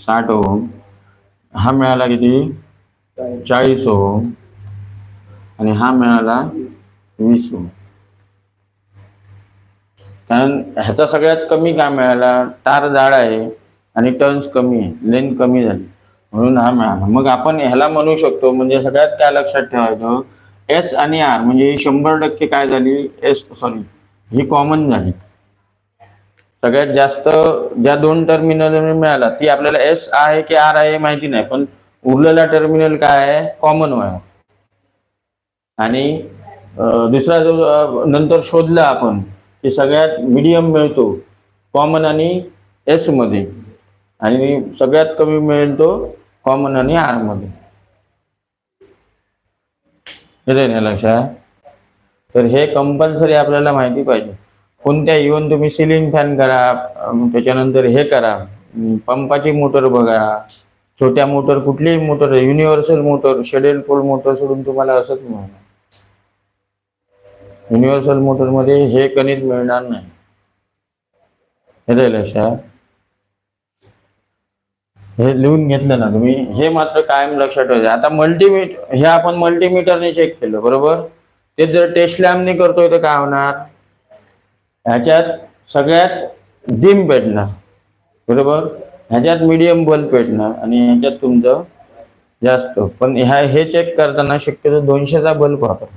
60 ओम, हा मिळाला किती 40 ओम आणि हा मिळाला 20 ओम. कारण ह्याचा सगळ्यात कमी काय मिळाला, तार जाड आहे आणि टर्न्स कमी आहे, लेंथ कमी झाली म्हणून हा मिळाला. मग आपण ह्याला म्हणू शकतो, म्हणजे सगळ्यात काय लक्षात ठेवायचं, एस आणि आर म्हणजे ही 100% काय झाली, ही कॉमन झाली. सगळ्यात जास्त ज्या दोन टर्मिनल मिळाला ती आपल्याला एस आहे की आर आहे माहिती नाही, पण उरलेला टर्मिनल काय आहे, कॉमन वायर. आणि दुसरा जो नंतर शोधला आपण की सगळ्यात मीडियम मिळतो कॉमन आणि एस मध्ये, आणि सगळ्यात कमी मिळेल तो कॉमन आणि आर मध्ये. हे ना लक्षात. तर हे कंपल्सरी आपल्याला माहिती पाहिजे. कोणत्या इव्हन तुम्ही सिलिंग फॅन करा, त्याच्यानंतर हे करा, पंपाची मोटर बघा, छोट्या मोटर कुठलीही motor, universal motor, shaded pole motor सोडून तुम्हाला असंच मिळणार. युनिव्हर्सल मोटर मध्ये हे गणित मिळणार नाही. हे लक्षात. हे लिहून घेतलं ना तुम्ही, हे मात्र कायम लक्षात ठेवायचं. आता मल्टीमीटर, हे आपण मल्टीमीटरने चेक केलं बरोबर, ते जर टेस्ट लॅम्पने करतोय तर काय होणार, ह्याच्यात सगळ्यात डिम पेटणार बरोबर, ह्याच्यात मीडियम बल्ब पेटणार आणि ह्याच्यात तुमचं जास्त. पण हे चेक करताना शक्यतो 200चा बल्ब वापरा.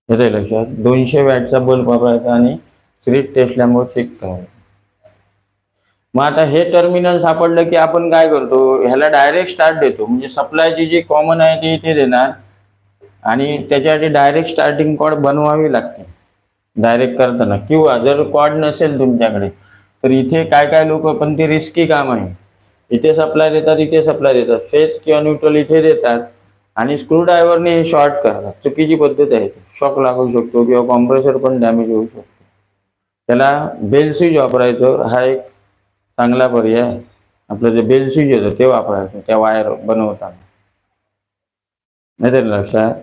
हे लक्षात, 200 वॅटचा बल्ब वापरायचा आणि सिरीज टेस्ट लॅम्पवर चेक करायचं. मग आता हे टर्मिनल सापडलं की आपण काय करतो, ह्याला डायरेक्ट स्टार्ट देतो, म्हणजे सप्लायची जी कॉमन आहे ती इथे देणार आणि त्याच्यासाठी डायरेक्ट स्टार्टिंग कॉर्ड बनवावी लागते डायरेक्ट करताना. किंवा जर कॉर्ड नसेल तुमच्याकडे तर इथे काय काय लोक, पण ते रिस्की काम आहे, इथे सप्लाय देतात, इथे सप्लाय देतात, फेज किंवा न्यूट्रल इथे देतात आणि स्क्रू ड्रायव्हरने हे शॉर्ट करतात. चुकीची पद्धत आहे, शॉक लागू शकतो किंवा कॉम्प्रेसर पण डॅमेज होऊ शकतो. त्याला बेल स्विच वापरायचं, हा एक चांगला पर्याय. आपलं जे बेल स्विच येतं ते वापरायचं त्या वायर बनवताना. नाही तर लक्षात.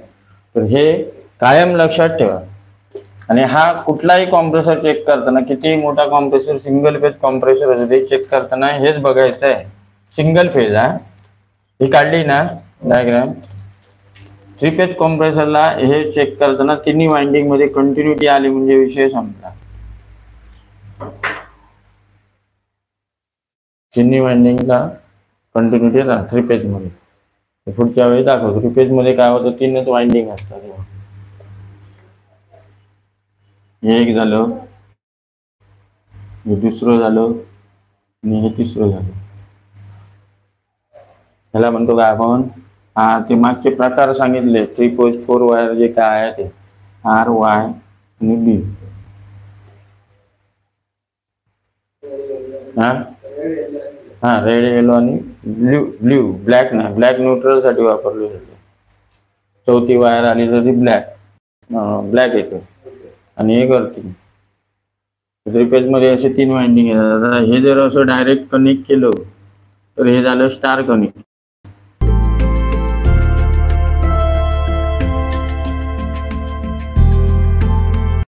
तर हे कायम लक्षात ठेवा. आणि हा कुठलाही कॉम्प्रेसर चेक करताना, किती मोठा कॉम्प्रेसर, सिंगल फेज कॉम्प्रेसर असते, ते चेक करताना हेच बघायचं आहे. सिंगल फेज ही काढली ना डायग्राम, 3 फेज कॉम्प्रेसरला हे चेक करताना तिन्ही वाइंडिंग मध्ये कंटिन्युटी आली म्हणजे विषय संपला. तिन्ही वाइंडिंगला कंटिन्युटी राहणार 3 फेज मध्ये. पुढच्या वेळी दाखवतो 3 फेज मध्ये काय होतं, 3च वाइंडिंग असतात. हे एक झालं, हे दुसरं झालं आणि हे तिसरं झालं. ह्याला म्हणतो काय आपण, ते मागचे प्रकार सांगितले 3 फेज 4 वायर जे काय आहे ते आर, वाय आणि बी. रेड, येलो आणि ब्ल्यू. ब्लॅक नाही, ब्लॅक न्यूट्रल साठी वापरले जाते. चौथी वायर आली तर ती ब्लॅक येते आणि एक अर्थिंग. 3 फेज मध्ये असे 3 वाइंडिंग येतात. हे जर असं डायरेक्ट कनेक्ट केलं तर हे झालं स्टार कनेक्ट.